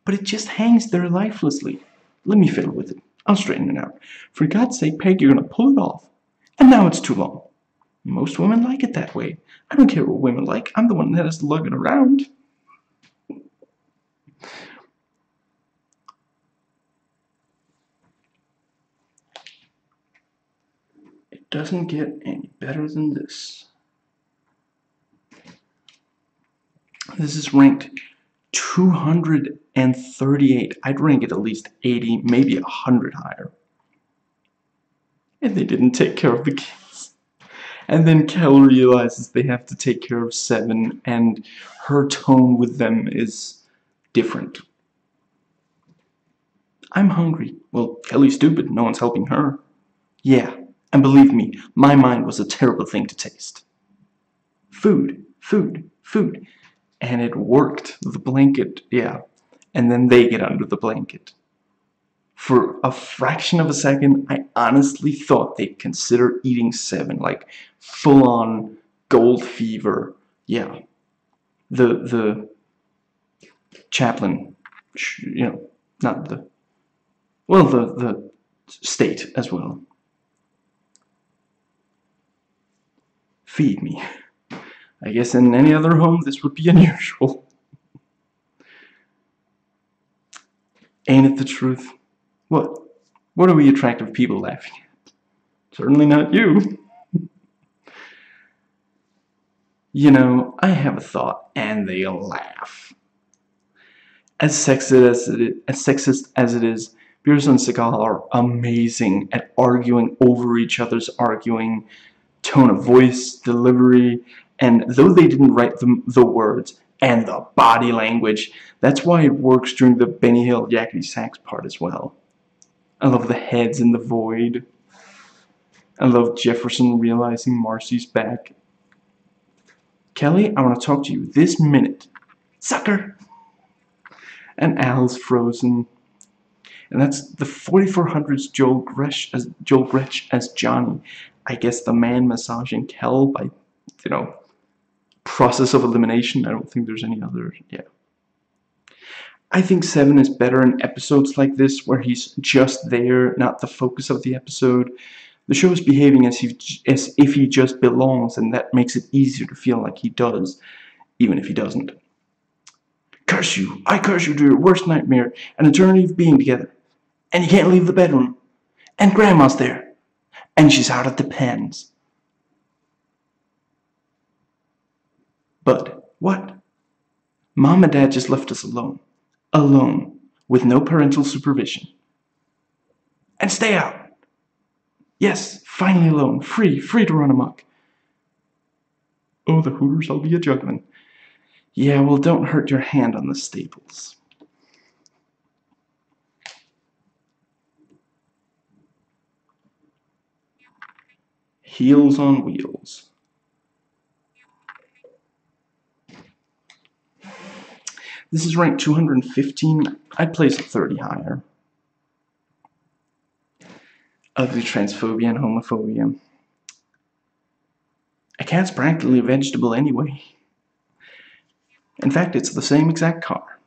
But it just hangs there lifelessly. Let me fiddle with it. I'll straighten it out. For God's sake, Peg, you're gonna pull it off. And now it's too long. Most women like it that way. I don't care what women like. I'm the one that has to lug it around. It doesn't get any better than this. This is ranked 238. I'd rank it at least 80, maybe 100 higher. And they didn't take care of the kids. And then Kel realizes they have to take care of Seven, and her tone with them is different. I'm hungry. Well, Kelly's stupid. No one's helping her. Yeah, and believe me, my mind was a terrible thing to taste. Food, food, food. And it worked. The blanket, yeah. And then they get under the blanket. For a fraction of a second, I honestly thought they'd consider eating Seven, like full-on gold fever. Yeah. The chaplain, you know, not the, well, the state as well. Feed me. I guess in any other home this would be unusual. Ain't it the truth? What? What are we attractive people laughing at? Certainly not you. You know, I have a thought, and they laugh. As sexist as it is, Beers and Seagal are amazing at arguing over each other's arguing, tone of voice, delivery, and though they didn't write the words and the body language, that's why it works during the Benny Hill yakety sax part as well. I love the heads in the void. I love Jefferson realizing Marcy's back. Kelly, I want to talk to you this minute. Sucker! And Al's frozen. And that's the 4400's Joel Gretsch as Johnny. I guess the man massaging Kel by, you know, process of elimination. I don't think there's any other, yeah. I think Seven is better in episodes like this where he's just there, not the focus of the episode. The show is behaving as if he just belongs, and that makes it easier to feel like he does, even if he doesn't. Curse you! I curse you to your worst nightmare, an eternity of being together. And you can't leave the bedroom. And Grandma's there. And she's out of the pens. But what? Mom and Dad just left us alone. Alone. With no parental supervision. And stay out. Yes, finally alone. Free to run amok. Oh, the Hooters, I'll be a juggling. Yeah, well, don't hurt your hand on the staples. Heels on Wheels. This is ranked 215. I'd place it 30 higher. Ugly transphobia and homophobia. A cat's practically a vegetable anyway. In fact, it's the same exact car.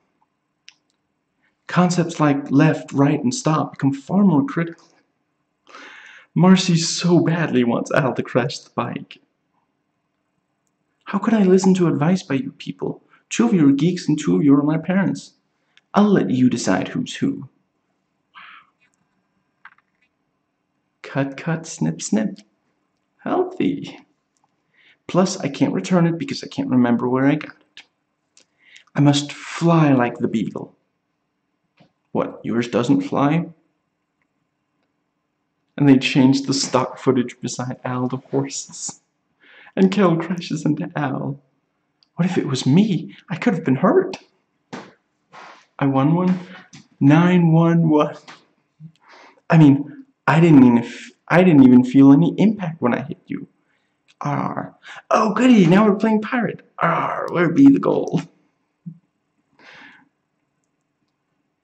Concepts like left, right, and stop become far more critical. Marcy so badly wants Al to crash the bike. How could I listen to advice by you people? 2 of you are geeks and 2 of you are my parents. I'll let you decide who's who. Cut, cut, snip, snip. Healthy. Plus, I can't return it because I can't remember where I got it. I must fly like the beagle. What, yours doesn't fly? And they changed the stock footage beside Al to horses. And Kel crashes into Al. What if it was me? I could have been hurt. I won one? 911. I mean, I didn't even feel any impact when I hit you. Arr. Oh, goody, now we're playing pirate. Arr, where be the goal?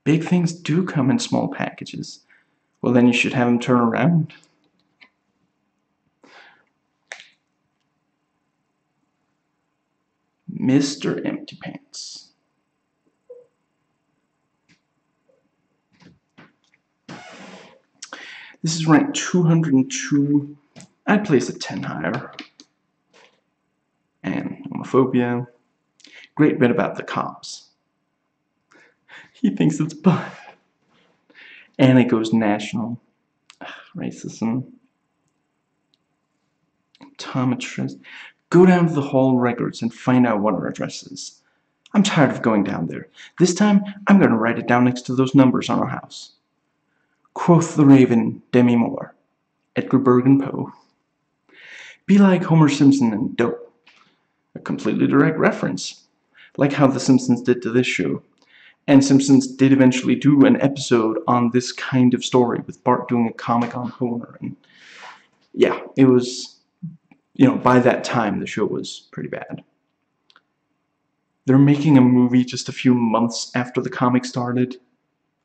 Big things do come in small packages. Well, then you should have them turn around. Mr. Empty Pants. This is ranked 202. I'd place it 10 higher. And homophobia. Great bit about the cops. He thinks it's Bud. And it goes national. Racism. Optometrist. Go down to the hall records and find out what our address is. I'm tired of going down there. This time, I'm going to write it down next to those numbers on our house. Quoth the raven, Demi Moore. Edgar Bergen Poe. Be like Homer Simpson and Doe. A completely direct reference. Like how The Simpsons did to this show. And Simpsons did eventually do an episode on this kind of story with Bart doing a comic on Homer. And yeah, it was, by that time the show was pretty bad. They're making a movie just a few months after the comic started.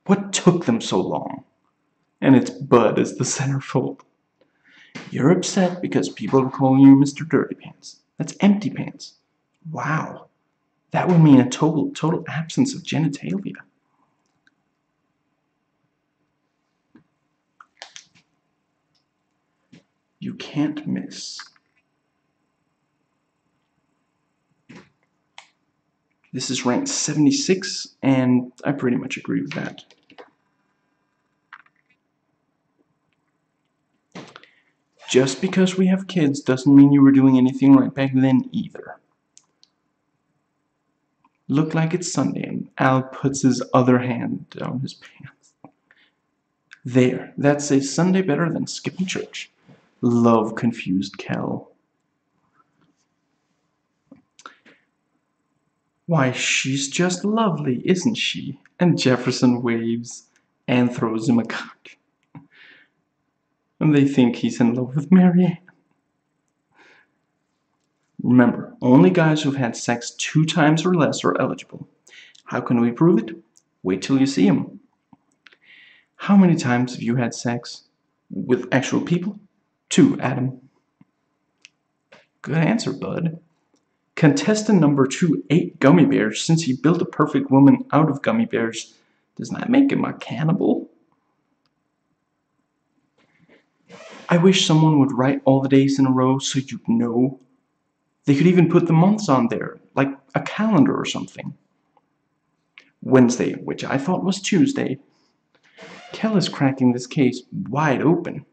What took them so long? And it's Bud as the centerfold. You're upset because people are calling you Mr. Dirty Pants. That's Empty Pants. Wow. That would mean a total absence of genitalia. You can't miss. This is ranked 76, and I pretty much agree with that. Just because we have kids doesn't mean you were doing anything right back then either. Look like it's Sunday, and Al puts his other hand down his pants. There, that says Sunday better than skipping church. Love confused Kel. Why, she's just lovely, isn't she? And Jefferson waves and throws him a cock. And they think he's in love with Marianne. Remember, only guys who've had sex 2 times or less are eligible. How can we prove it? Wait till you see him. How many times have you had sex? With actual people? 2, Adam. Good answer, Bud. Contestant number 2 ate gummy bears since he built a perfect woman out of gummy bears. Does that make him a cannibal? I wish someone would write all the days in a row so you'd know. They could even put the months on there, like a calendar or something. Wednesday, which I thought was Tuesday. Kel is cracking this case wide open.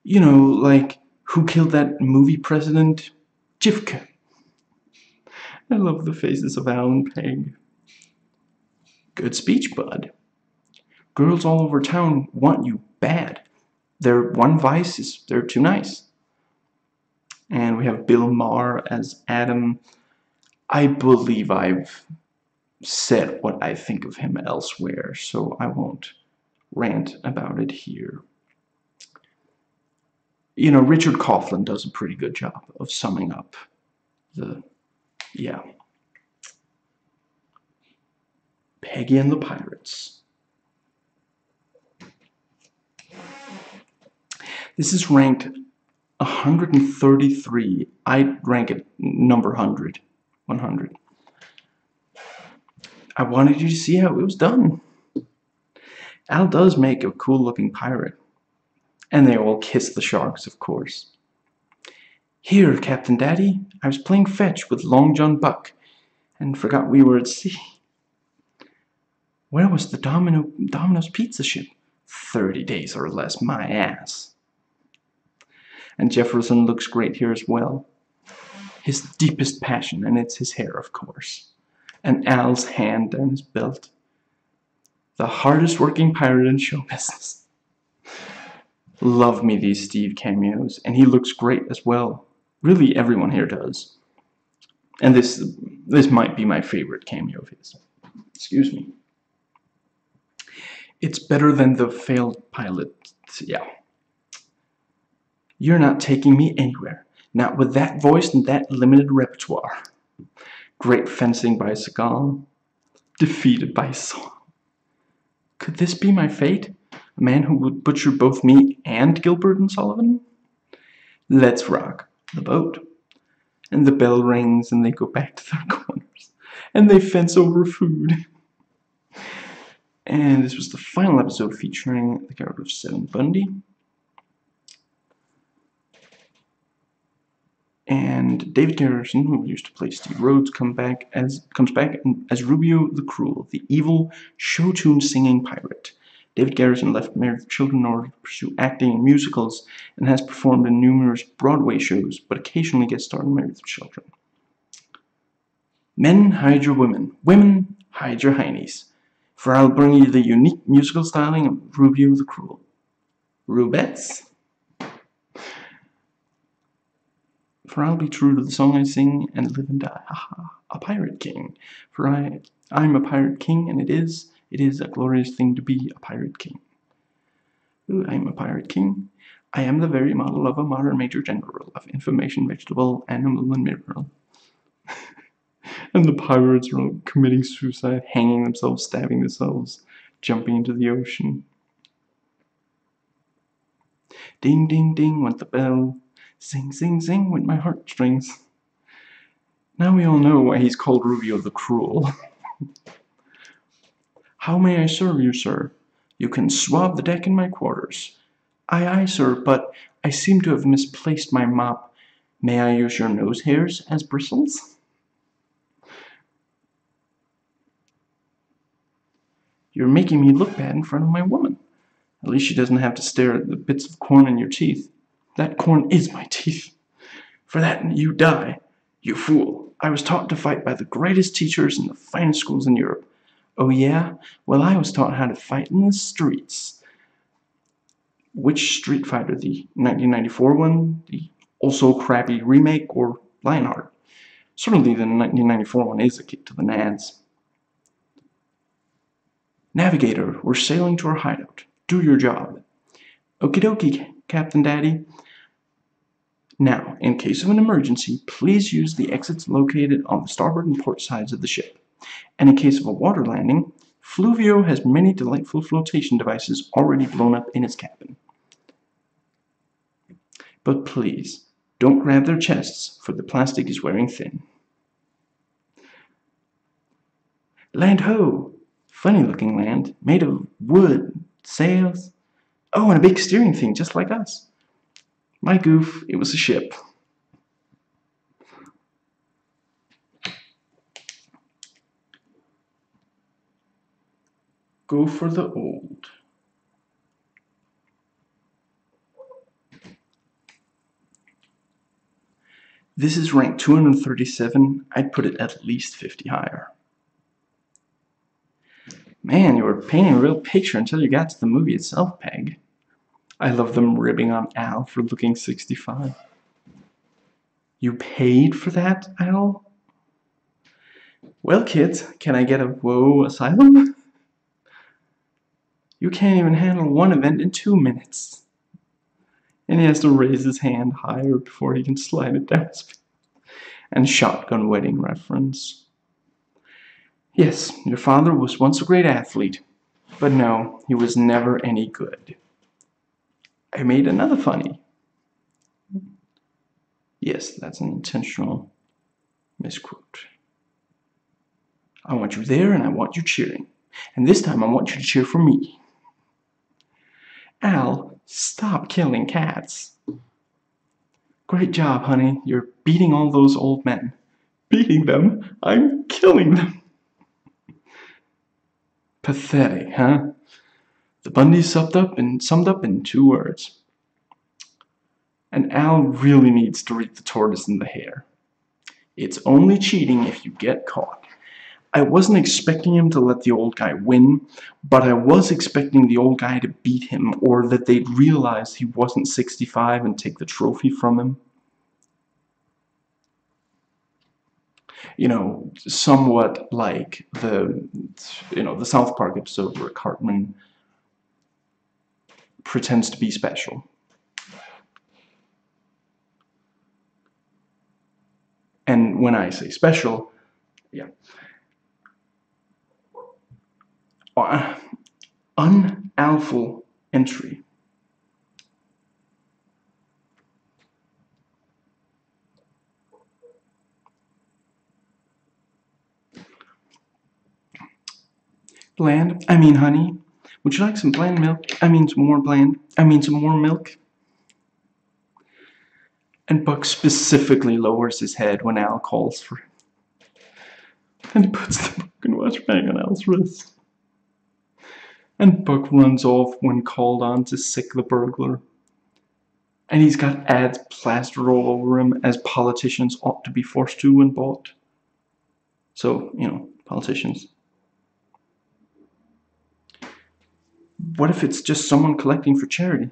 You know, like, who killed that movie president? Jifka. I love the faces of Al and Peg. Good speech, Bud. Girls all over town want you bad. Their one vice is they're too nice. And we have Bill Maher as Adam. I believe I've said what I think of him elsewhere, so I won't rant about it here. You know, Richard Coughlin does a pretty good job of summing up the Yeah. Peggy and the Pirates. This is ranked 133. I'd rank it number 100. 100. I wanted you to see how it was done. Al does make a cool-looking pirate. And they all kiss the sharks, of course. Here, Captain Daddy, I was playing fetch with Long John Buck and forgot we were at sea. Where was the Domino's pizza ship? 30 days or less, my ass. And Jefferson looks great here as well. His deepest passion, and it's his hair, of course. And Al's hand down his belt. The hardest working pirate in show business. Love me these Steve cameos, and he looks great as well. Really, everyone here does. And this might be my favorite cameo of his. Excuse me. It's better than the failed pilot. Yeah. You're not taking me anywhere. Not with that voice and that limited repertoire. Great fencing by Seagal. Defeated by song. Could this be my fate? A man who would butcher both me and Gilbert and Sullivan? Let's rock the boat. And the bell rings and they go back to their corners. And they fence over food. And this was the final episode featuring the character of 7 Bundy. And David Garrison, who used to play Steve Rhodes, comes back as Rubio the Cruel, the evil show-tune singing pirate. David Garrison left Married with Children in order to pursue acting in musicals and has performed in numerous Broadway shows, but occasionally gets starred in Married with Children. Men, hide your women. Women, hide your heinies. For I'll bring you the unique musical styling of Rubio the Cruel. Rubettes? For I'll be true to the song I sing and live and die. Ha, a pirate king. For I'm a pirate king, and it is a glorious thing to be a pirate king. Ooh, I'm a pirate king. I am the very model of a modern major general of information, vegetable, animal, and mineral. And the pirates are all committing suicide, hanging themselves, stabbing themselves, jumping into the ocean. Ding, ding, ding went the bell. Sing, sing, sing went my heartstrings. Now we all know why he's called Rubio the Cruel. How may I serve you, sir? You can swab the deck in my quarters. Aye, aye, sir, but I seem to have misplaced my mop. May I use your nose hairs as bristles? You're making me look bad in front of my woman. At least she doesn't have to stare at the bits of corn in your teeth. That corn is my teeth. For that you die, you fool. I was taught to fight by the greatest teachers in the finest schools in Europe. Oh yeah? Well, I was taught how to fight in the streets. Which Street Fighter? The 1994 one? The also crappy remake, or Lionheart? Certainly the 1994 one is a kick to the nads. Navigator, we're sailing to our hideout. Do your job. Okie dokie, Captain Daddy. Now, in case of an emergency, please use the exits located on the starboard and port sides of the ship. And in case of a water landing, Fluvio has many delightful flotation devices already blown up in its cabin. But please, don't grab their chests, for the plastic is wearing thin. Land ho! Funny looking land, made of wood, sails. Oh, and a big steering thing, just like us. My goof, it was a ship. Go for the old. This is ranked 237. I'd put it at least 50 higher. Man, you were painting a real picture until you got to the movie itself, Peg. I love them ribbing on Al for looking 65. You paid for that, Al? Well, kids, can I get a whoa asylum? You can't even handle one event in 2 minutes. And he has to raise his hand higher before he can slide it down his face. and shotgun wedding reference. Yes, your father was once a great athlete, but no, he was never any good. I made another funny. Yes, that's an intentional misquote. I want you there and I want you cheering. And this time I want you to cheer for me. Al, stop killing cats. Great job, honey. You're beating all those old men. Beating them? I'm killing them. Pathetic, huh? The Bundys summed up in 2 words. And Al really needs to read the tortoise and the hare. It's only cheating if you get caught. I wasn't expecting him to let the old guy win, but I was expecting the old guy to beat him, or that they'd realize he wasn't 65 and take the trophy from him. You know, somewhat like the South Park episode where Cartman pretends to be special. And when I say special, yeah. Un-Alful Entry. Bland? I mean honey. Would you like some bland milk? I mean some more bland. I mean some more milk. And Buck specifically lowers his head when Al calls for him. And he puts the book and watch bag on Al's wrist. And Buck runs off when called on to sick the burglar. And he's got ads plastered all over him, as politicians ought to be forced to when bought. So, you know, politicians. What if it's just someone collecting for charity?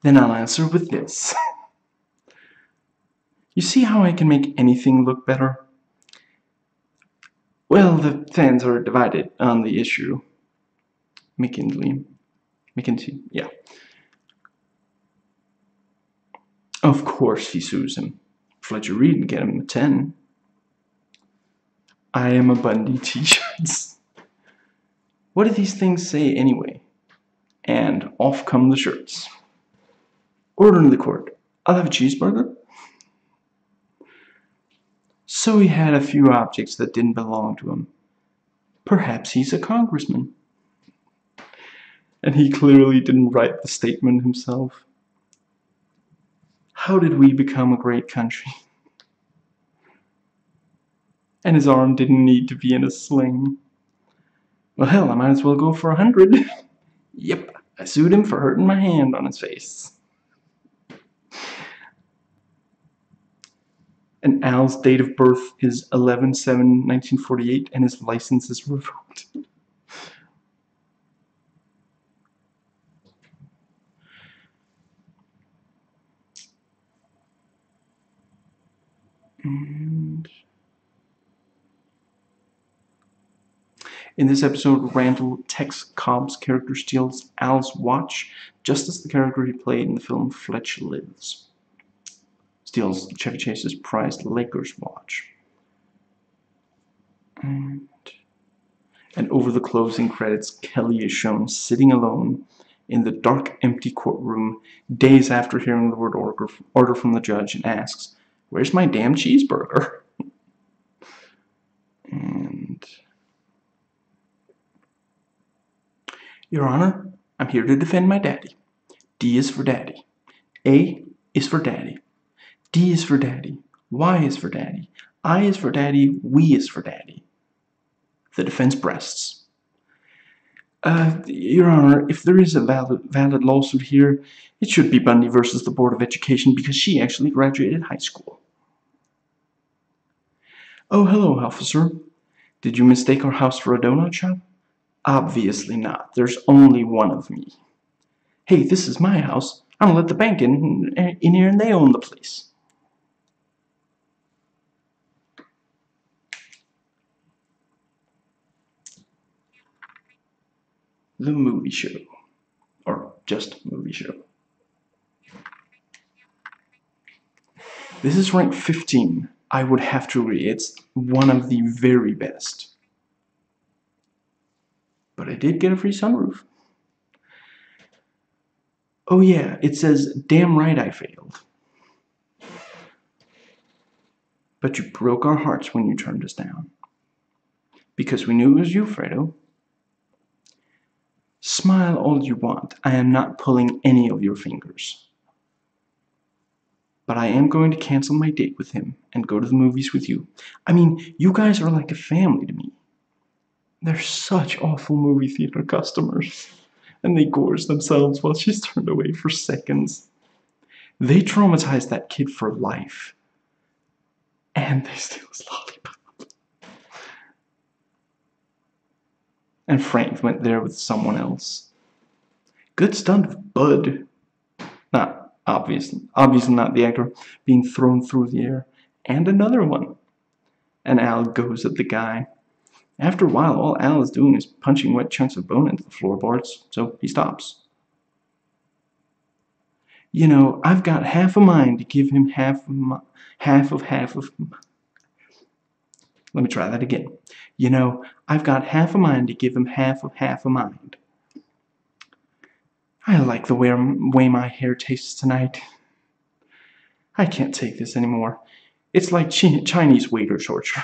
Then I'll answer with this. You see how I can make anything look better? Well, the fans are divided on the issue. McKinley, yeah. Of course he sues him. Fletcher Reed can get him a 10. I am a Bundy t-shirts. What do these things say anyway? And off come the shirts. Order in the court. I'll have a cheeseburger. So he had a few objects that didn't belong to him. Perhaps he's a congressman. And he clearly didn't write the statement himself. How did we become a great country? And his arm didn't need to be in a sling. Well, hell, I might as well go for 100. Yep, I sued him for hurting my hand on his face. And Al's date of birth is 11/7/1948, and his license is revoked. And in this episode, Randall Tex Cobb's character steals Al's watch, just as the character he played in the film Fletch Lives. Steals Chevy Chase's prized Lakers watch. And over the closing credits, Kelly is shown sitting alone in the dark, empty courtroom days after hearing the word order from the judge, and asks, "Where's my damn cheeseburger?" And Your Honor, I'm here to defend my daddy. D is for daddy. A is for daddy. D is for daddy. Y is for daddy. I is for daddy. We is for daddy. The defense breasts. Your Honor, if there is a valid lawsuit here, it should be Bundy versus the Board of Education, because she actually graduated high school. Oh, hello, officer. Did you mistake our house for a donut shop? Obviously not. There's only one of me. Hey, this is my house. I'm gonna let the bank in here, and they own the place. The movie show. Or just movie show. This is rank 15. I would have to agree, it's one of the very best. But I did get a free sunroof. Oh yeah, it says, damn right I failed. But you broke our hearts when you turned us down. Because we knew it was you, Fredo. Smile all you want. I am not pulling any of your fingers. But I am going to cancel my date with him and go to the movies with you. I mean, you guys are like a family to me. They're such awful movie theater customers. And they gorge themselves while she's turned away for seconds. They traumatized that kid for life. And they steal his lollipop. And Frank went there with someone else. Good stunt of Bud. Not obviously not the actor, being thrown through the air. And another one. And Al goes at the guy. After a while, all Al is doing is punching wet chunks of bone into the floorboards, so he stops. You know, I've got half a mind to give him half of. Let me try that again. You know, I've got half a mind to give him half a mind. I like the way my hair tastes tonight. I can't take this anymore. It's like Chinese waiter torture.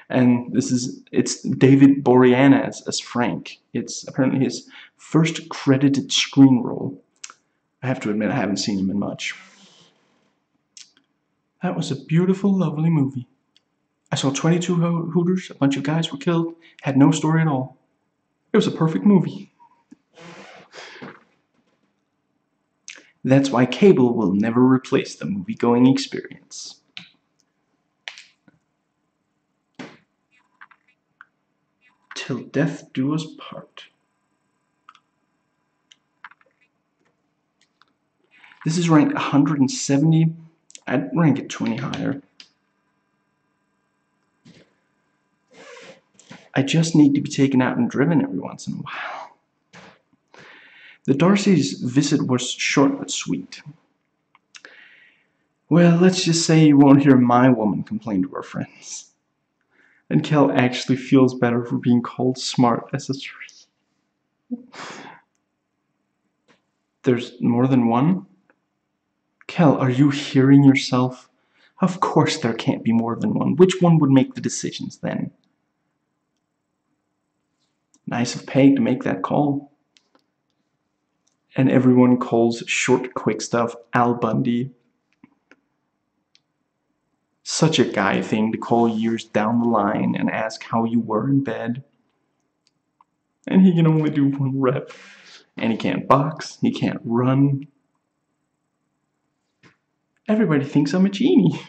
And it's David Boreanaz as Frank. It's apparently his first credited screen role. I have to admit, I haven't seen him in much. That was a beautiful, lovely movie. I saw 22 Hooters, a bunch of guys were killed, had no story at all. It was a perfect movie. That's why cable will never replace the movie-going experience. Till Death Do Us Part. This is ranked 170. I'd rank it 20 higher. I just need to be taken out and driven every once in a while. The Darcy's visit was short but sweet. Well, let's just say you won't hear my woman complain to her friends. And Kel actually feels better for being called smart as a tree. There's more than one? Kel, are you hearing yourself? Of course there can't be more than one. Which one would make the decisions then? Nice of Peg to make that call. And everyone calls short, quick stuff Al Bundy. Such a guy thing to call years down the line and ask how you were in bed. And he can only do one rep. And he can't box, he can't run. Everybody thinks I'm a genie.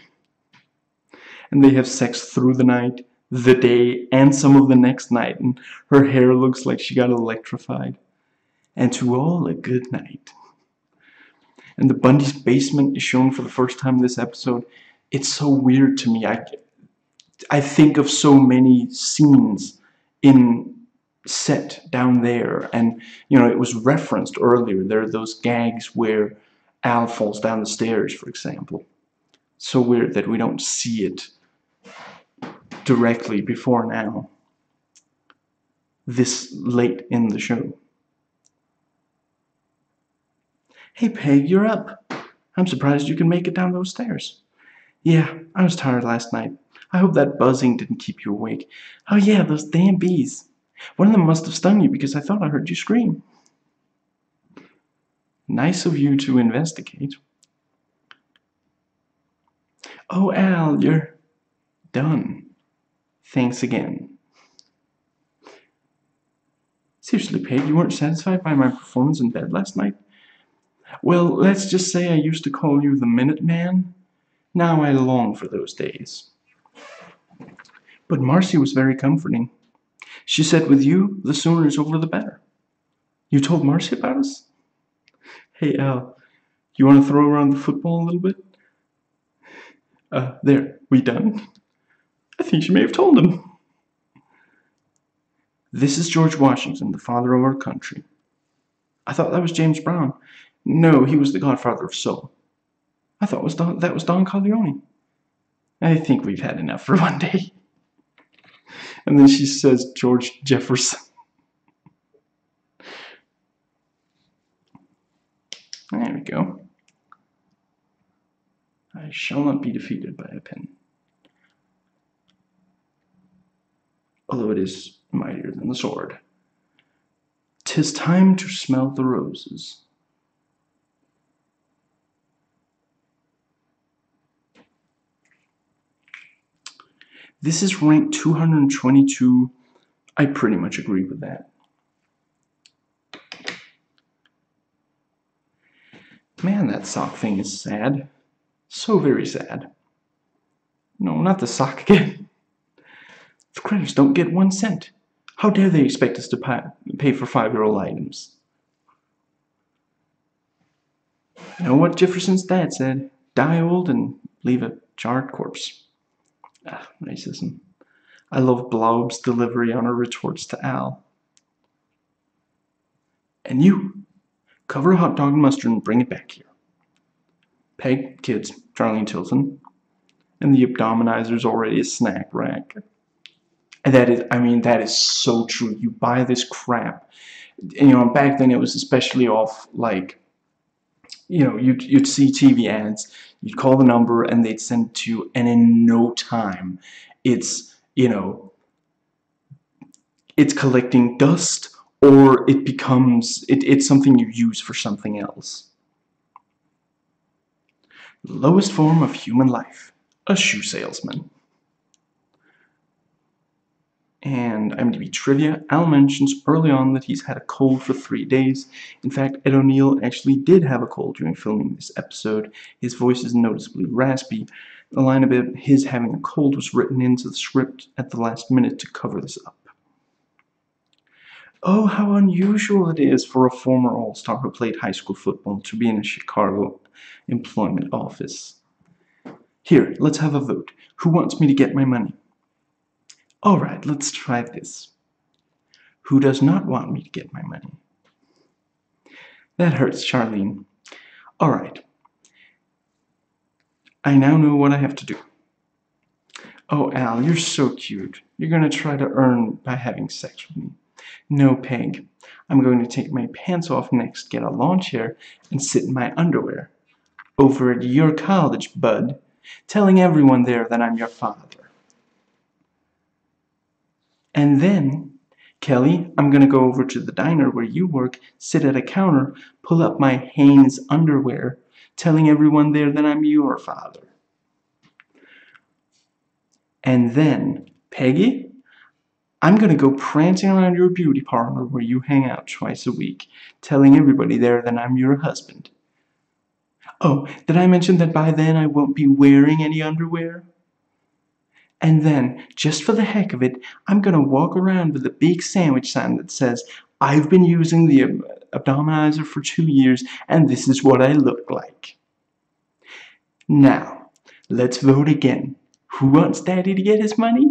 And they have sex through the night, the day, and some of the next night, and her hair looks like she got electrified. And to all a good night. And the Bundy's basement is shown for the first time in this episode. It's so weird to me. I think of so many scenes in set down there, and you know, it was referenced earlier. There are those gags where Al falls down the stairs, for example. So weird that we don't see it directly before now, this late in the show. Hey Peg, you're up. I'm surprised you can make it down those stairs. Yeah, I was tired last night. I hope that buzzing didn't keep you awake. Oh yeah, those damn bees. One of them must have stung you because I thought I heard you scream. Nice of you to investigate. Oh Al, you're done. Thanks again. Seriously, Peg, you weren't satisfied by my performance in bed last night? Well, let's just say I used to call you the Minute Man. Now I long for those days. But Marcy was very comforting. She said with you, the sooner it's over the better. You told Marcy about us? Hey Al, you want to throw around the football a little bit? There, we done? I think she may have told him. This is George Washington, the father of our country. I thought that was James Brown. No, he was the godfather of soul. I thought that was Don Corleone. I think we've had enough for one day. And then she says George Jefferson. There we go. I shall not be defeated by a pen. Although it is mightier than the sword. 'Tis time to smell the roses. This is ranked 222. I pretty much agree with that. Man, that sock thing is sad. So very sad. No, not the sock again. The creditors don't get 1 cent. How dare they expect us to pay for 5-year-old items? You know what Jefferson's dad said? Die old and leave a charred corpse. Ah, racism. I love Blob's delivery on her retorts to Al. And you, cover a hot dog in mustard and bring it back here. Peg, kids, Charlie and Tilton. And the abdominizer's already a snack rack. And that is so true. You buy this crap. And, back then it was especially off, like, you'd see TV ads, you'd call the number, and they'd send it to you, and in no time, it's collecting dust, or it becomes, it's something you use for something else. The lowest form of human life, a shoe salesman. And IMDb trivia, Al mentions early on that he's had a cold for 3 days. In fact, Ed O'Neill actually did have a cold during filming this episode. His voice is noticeably raspy. A line about his having a cold was written into the script at the last minute to cover this up. Oh, how unusual it is for a former All-Star who played high school football to be in a Chicago employment office. Here, let's have a vote. Who wants me to get my money? Alright, let's try this. Who does not want me to get my money? That hurts, Charlene. Alright. I now know what I have to do. Oh, Al, you're so cute. You're going to try to earn by having sex with me. No, Peg. I'm going to take my pants off next, get a lawn chair, and sit in my underwear. Over at your college, bud. Telling everyone there that I'm your father. And then, Kelly, I'm going to go over to the diner where you work, sit at a counter, pull up my Hanes underwear, telling everyone there that I'm your father. And then, Peggy, I'm going to go prancing around your beauty parlor where you hang out twice a week, telling everybody there that I'm your husband. Oh, did I mention that by then I won't be wearing any underwear? And then, just for the heck of it, I'm going to walk around with a big sandwich sign that says, I've been using the abdominizer for 2 years, and this is what I look like. Now, let's vote again. Who wants Daddy to get his money?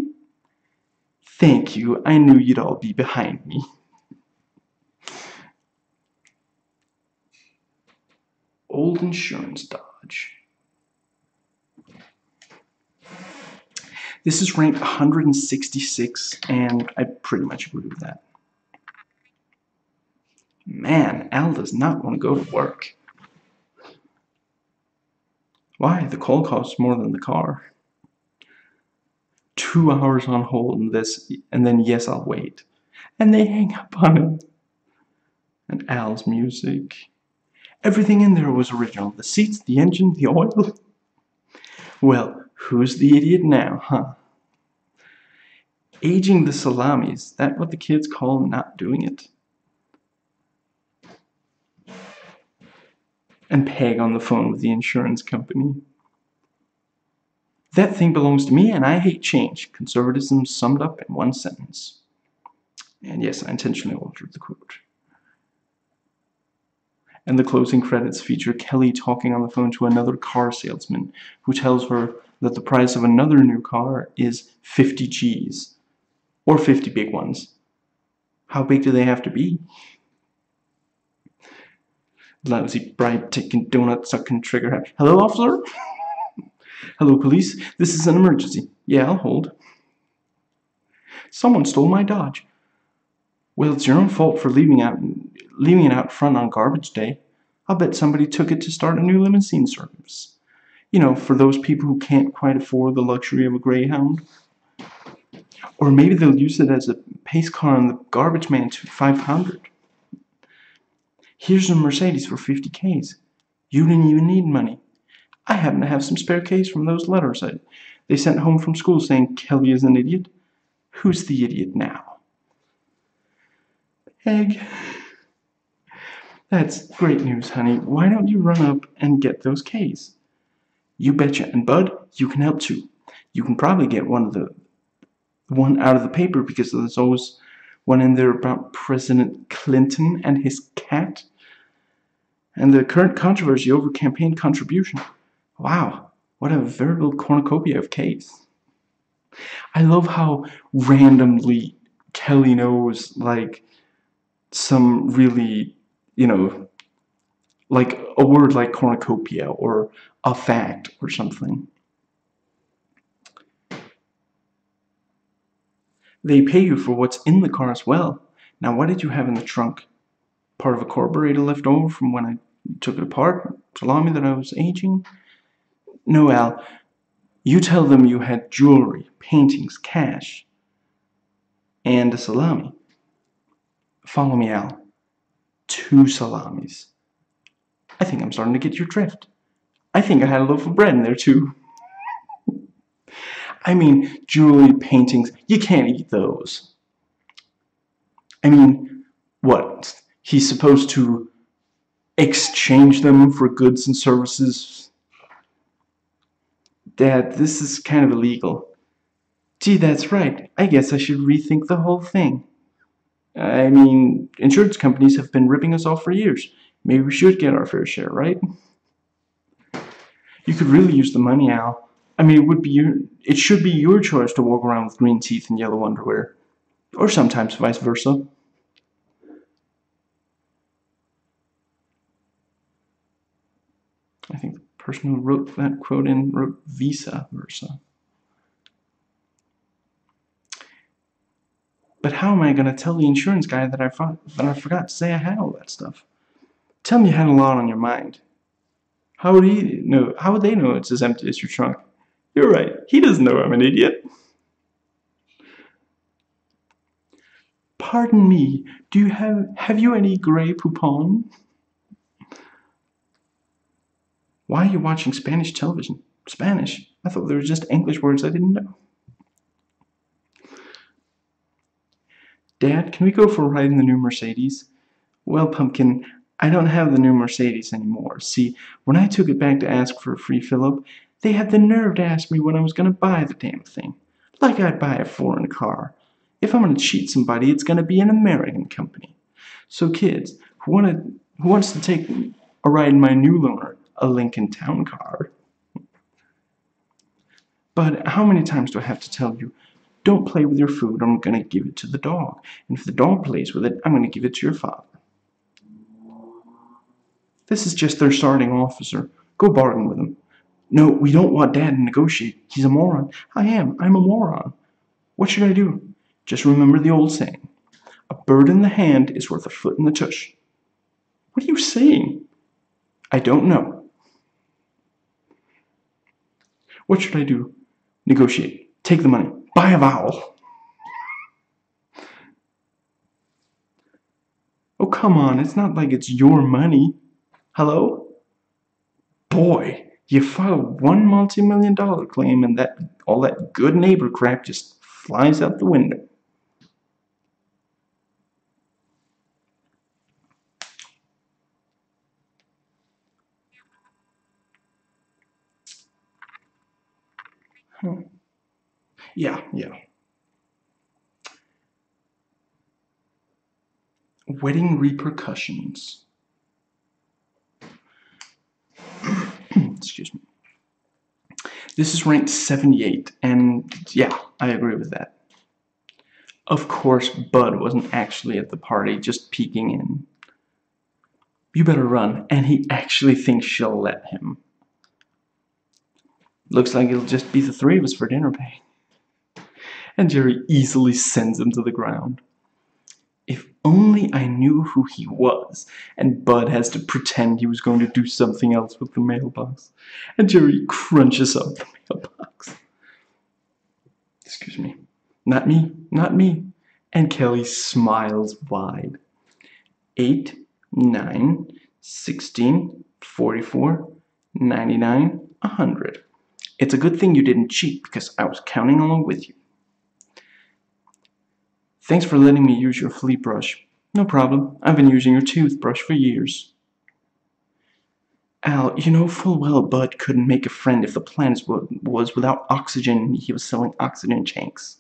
Thank you. I knew you'd all be behind me. Old insurance dodge. This is ranked 166, and I pretty much agree with that. Man, Al does not want to go to work. Why? The call costs more than the car. 2 hours on hold and this, and then yes, I'll wait. And they hang up on him. And Al's music. Everything in there was original. The seats, the engine, the oil. Well, who's the idiot now, huh? Aging the salami, is that what the kids call not doing it? And Peg on the phone with the insurance company. That thing belongs to me and I hate change. Conservatism summed up in 1 sentence. And yes, I intentionally altered the quote. And the closing credits feature Kelly talking on the phone to another car salesman who tells her that the price of another new car is 50 G's. Or 50 big ones. How big do they have to be? Lousy bride taking donut sucking trigger happy. Hello, officer? Hello, police. This is an emergency. Yeah, I'll hold. Someone stole my Dodge. Well, it's your own fault for leaving it out front on garbage day. I'll bet somebody took it to start a new limousine service. You know, for those people who can't quite afford the luxury of a Greyhound. Or maybe they'll use it as a pace car on the garbage man to 500. Here's a Mercedes for 50Ks. You didn't even need money. I happen to have some spare Ks from those letters they sent home from school saying Kelly is an idiot. Who's the idiot now? Egg. That's great news, honey. Why don't you run up and get those Ks? You betcha. And Bud, you can help too. You can probably get one out of the paper because there's always one in there about President Clinton and his cat. And the current controversy over campaign contribution. Wow, what a veritable cornucopia of Ks. I love how randomly Kelly knows, like, some really, like a word like cornucopia or a fact or something. They pay you for what's in the car as well. Now, what did you have in the trunk? Part of a carburetor left over from when I took it apart? Salami that I was aging? No, Al. You tell them you had jewelry, paintings, cash, and a salami. Follow me, Al. 2 salamis. I think I'm starting to get your drift. I think I had a loaf of bread in there, too. I mean, jewelry, paintings, you can't eat those. I mean, what? He's supposed to exchange them for goods and services? Dad, this is kind of illegal. Gee, that's right. I guess I should rethink the whole thing. I mean, insurance companies have been ripping us off for years. Maybe we should get our fair share, right? You could really use the money, Al. I mean, it should be your choice to walk around with green teeth and yellow underwear. Or sometimes vice versa. I think the person who wrote that quote wrote vice versa. But how am I going to tell the insurance guy that I forgot to say I had all that stuff? Tell me you had a lot on your mind. How would he know? How would they know it's as empty as your trunk? You're right. He doesn't know I'm an idiot. Pardon me. Do you have you any Grey Poupon? Why are you watching Spanish television? Spanish? I thought there were just English words I didn't know. Dad, can we go for a ride in the new Mercedes? Well, Pumpkin, I don't have the new Mercedes anymore. See, when I took it back to ask for a free fill-up, they had the nerve to ask me when I was going to buy the damn thing. Like I'd buy a foreign car. If I'm going to cheat somebody, it's going to be an American company. So kids, who wants to take a ride in my new loaner, a Lincoln Town Car? But how many times do I have to tell you, don't play with your food, I'm going to give it to the dog. And if the dog plays with it, I'm going to give it to your father. This is just their starting officer. Go bargain with him. No, we don't want Dad to negotiate. He's a moron. I'm a moron. What should I do? Just remember the old saying. A bird in the hand is worth a foot in the tush. What are you saying? I don't know. What should I do? Negotiate. Take the money. Buy a vowel. Oh, come on. It's not like it's your money. Hello? Boy. You file one multi-million-dollar claim and all that good neighbor crap just flies out the window. Yeah. Wedding Repercussions. Excuse me. This is ranked 78, and yeah, I agree with that. Of course, Bud wasn't actually at the party, just peeking in. You better run, and he actually thinks she'll let him. Looks like it'll just be the three of us for dinner, Peg. And Jerry easily sends him to the ground. If only I knew who he was, and Bud has to pretend he was going to do something else with the mailbox. And Jerry crunches up the mailbox. Excuse me. Not me, not me. And Kelly smiles wide. 8, 9, 16, 44, 99, 100. It's a good thing you didn't cheat because I was counting along with you. Thanks for letting me use your flea brush. No problem. I've been using your toothbrush for years. Al, you know full well Bud couldn't make a friend if the planet was without oxygen and he was selling oxygen tanks.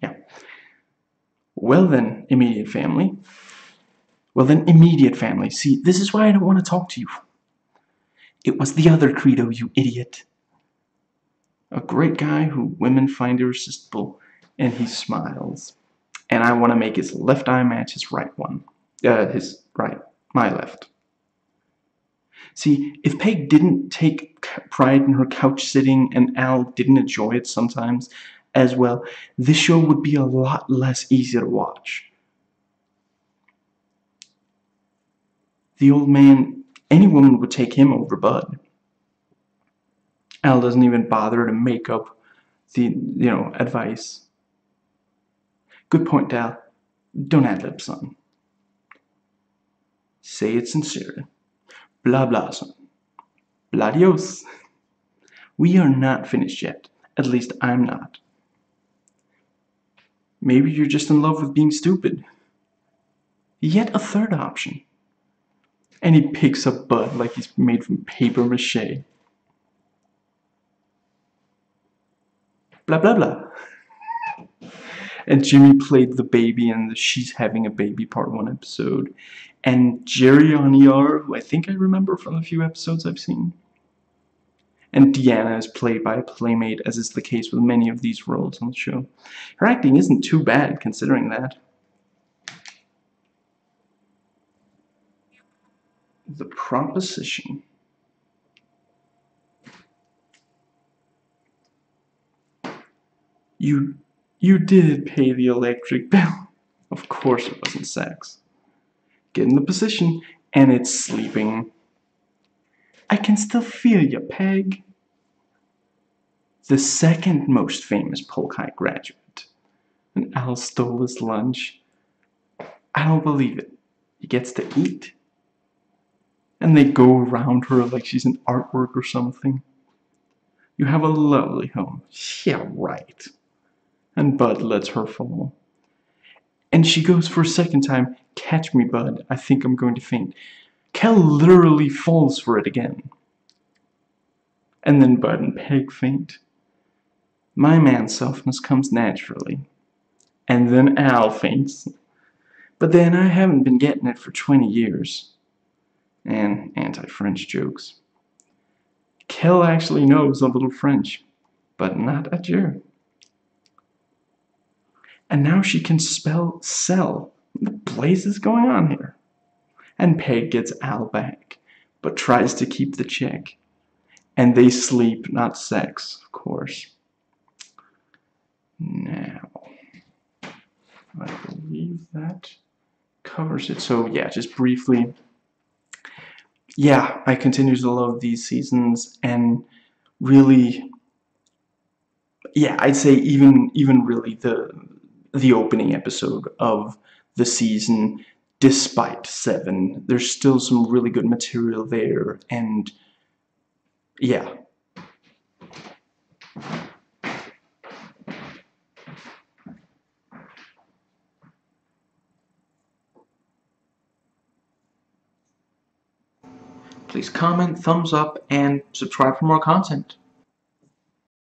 Yeah. Well then, immediate family. See, this is why I don't want to talk to you. It was the other credo, you idiot. A great guy who women find irresistible. And he smiles. And I want to make his left eye match his right one. His right. My left. See, if Peg didn't take pride in her couch sitting and Al didn't enjoy it sometimes as well, this show would be a lot less easy to watch. The old man, any woman would take him over Bud. Al doesn't even bother to make up the, advice. Good point, Dal. Don't ad-lib, son. Say it sincerely. Blah blah, son. Bladios. We are not finished yet. At least I'm not. Maybe you're just in love with being stupid. Yet a third option. And he picks up Bud like he's made from paper mache. Blah blah blah. And Jimmy played the baby in the She's Having a Baby Part 1 episode. And Jerry on ER, who I think I remember from a few episodes I've seen. And Deanna is played by a playmate, as is the case with many of these roles on the show. Her acting isn't too bad, considering that. The proposition. You did pay the electric bill. Of course it wasn't sex. Get in the position, and it's sleeping. I can still feel you, Peg. The second most famous Polk High graduate. And Al stole his lunch. I don't believe it. He gets to eat. And they go around her like she's an artwork or something. You have a lovely home. Yeah, right. And Bud lets her fall. And she goes for a second time. Catch me, Bud. I think I'm going to faint. Kel literally falls for it again. And then Bud and Peg faint. My man-selfness comes naturally. And then Al faints. But then I haven't been getting it for 20 years. And anti-French jokes. Kel actually knows a little French, but not a Jew. And now she can spell sell. What the blaze is going on here? And Peg gets Al back, but tries to keep the check. And they sleep, not sex, of course. Now, I believe that covers it. So yeah, just briefly. Yeah, I continue to love these seasons, and really, yeah, I'd say even really the opening episode of the season, despite 7, there's still some really good material there, and yeah. Please comment, thumbs up, and subscribe for more content.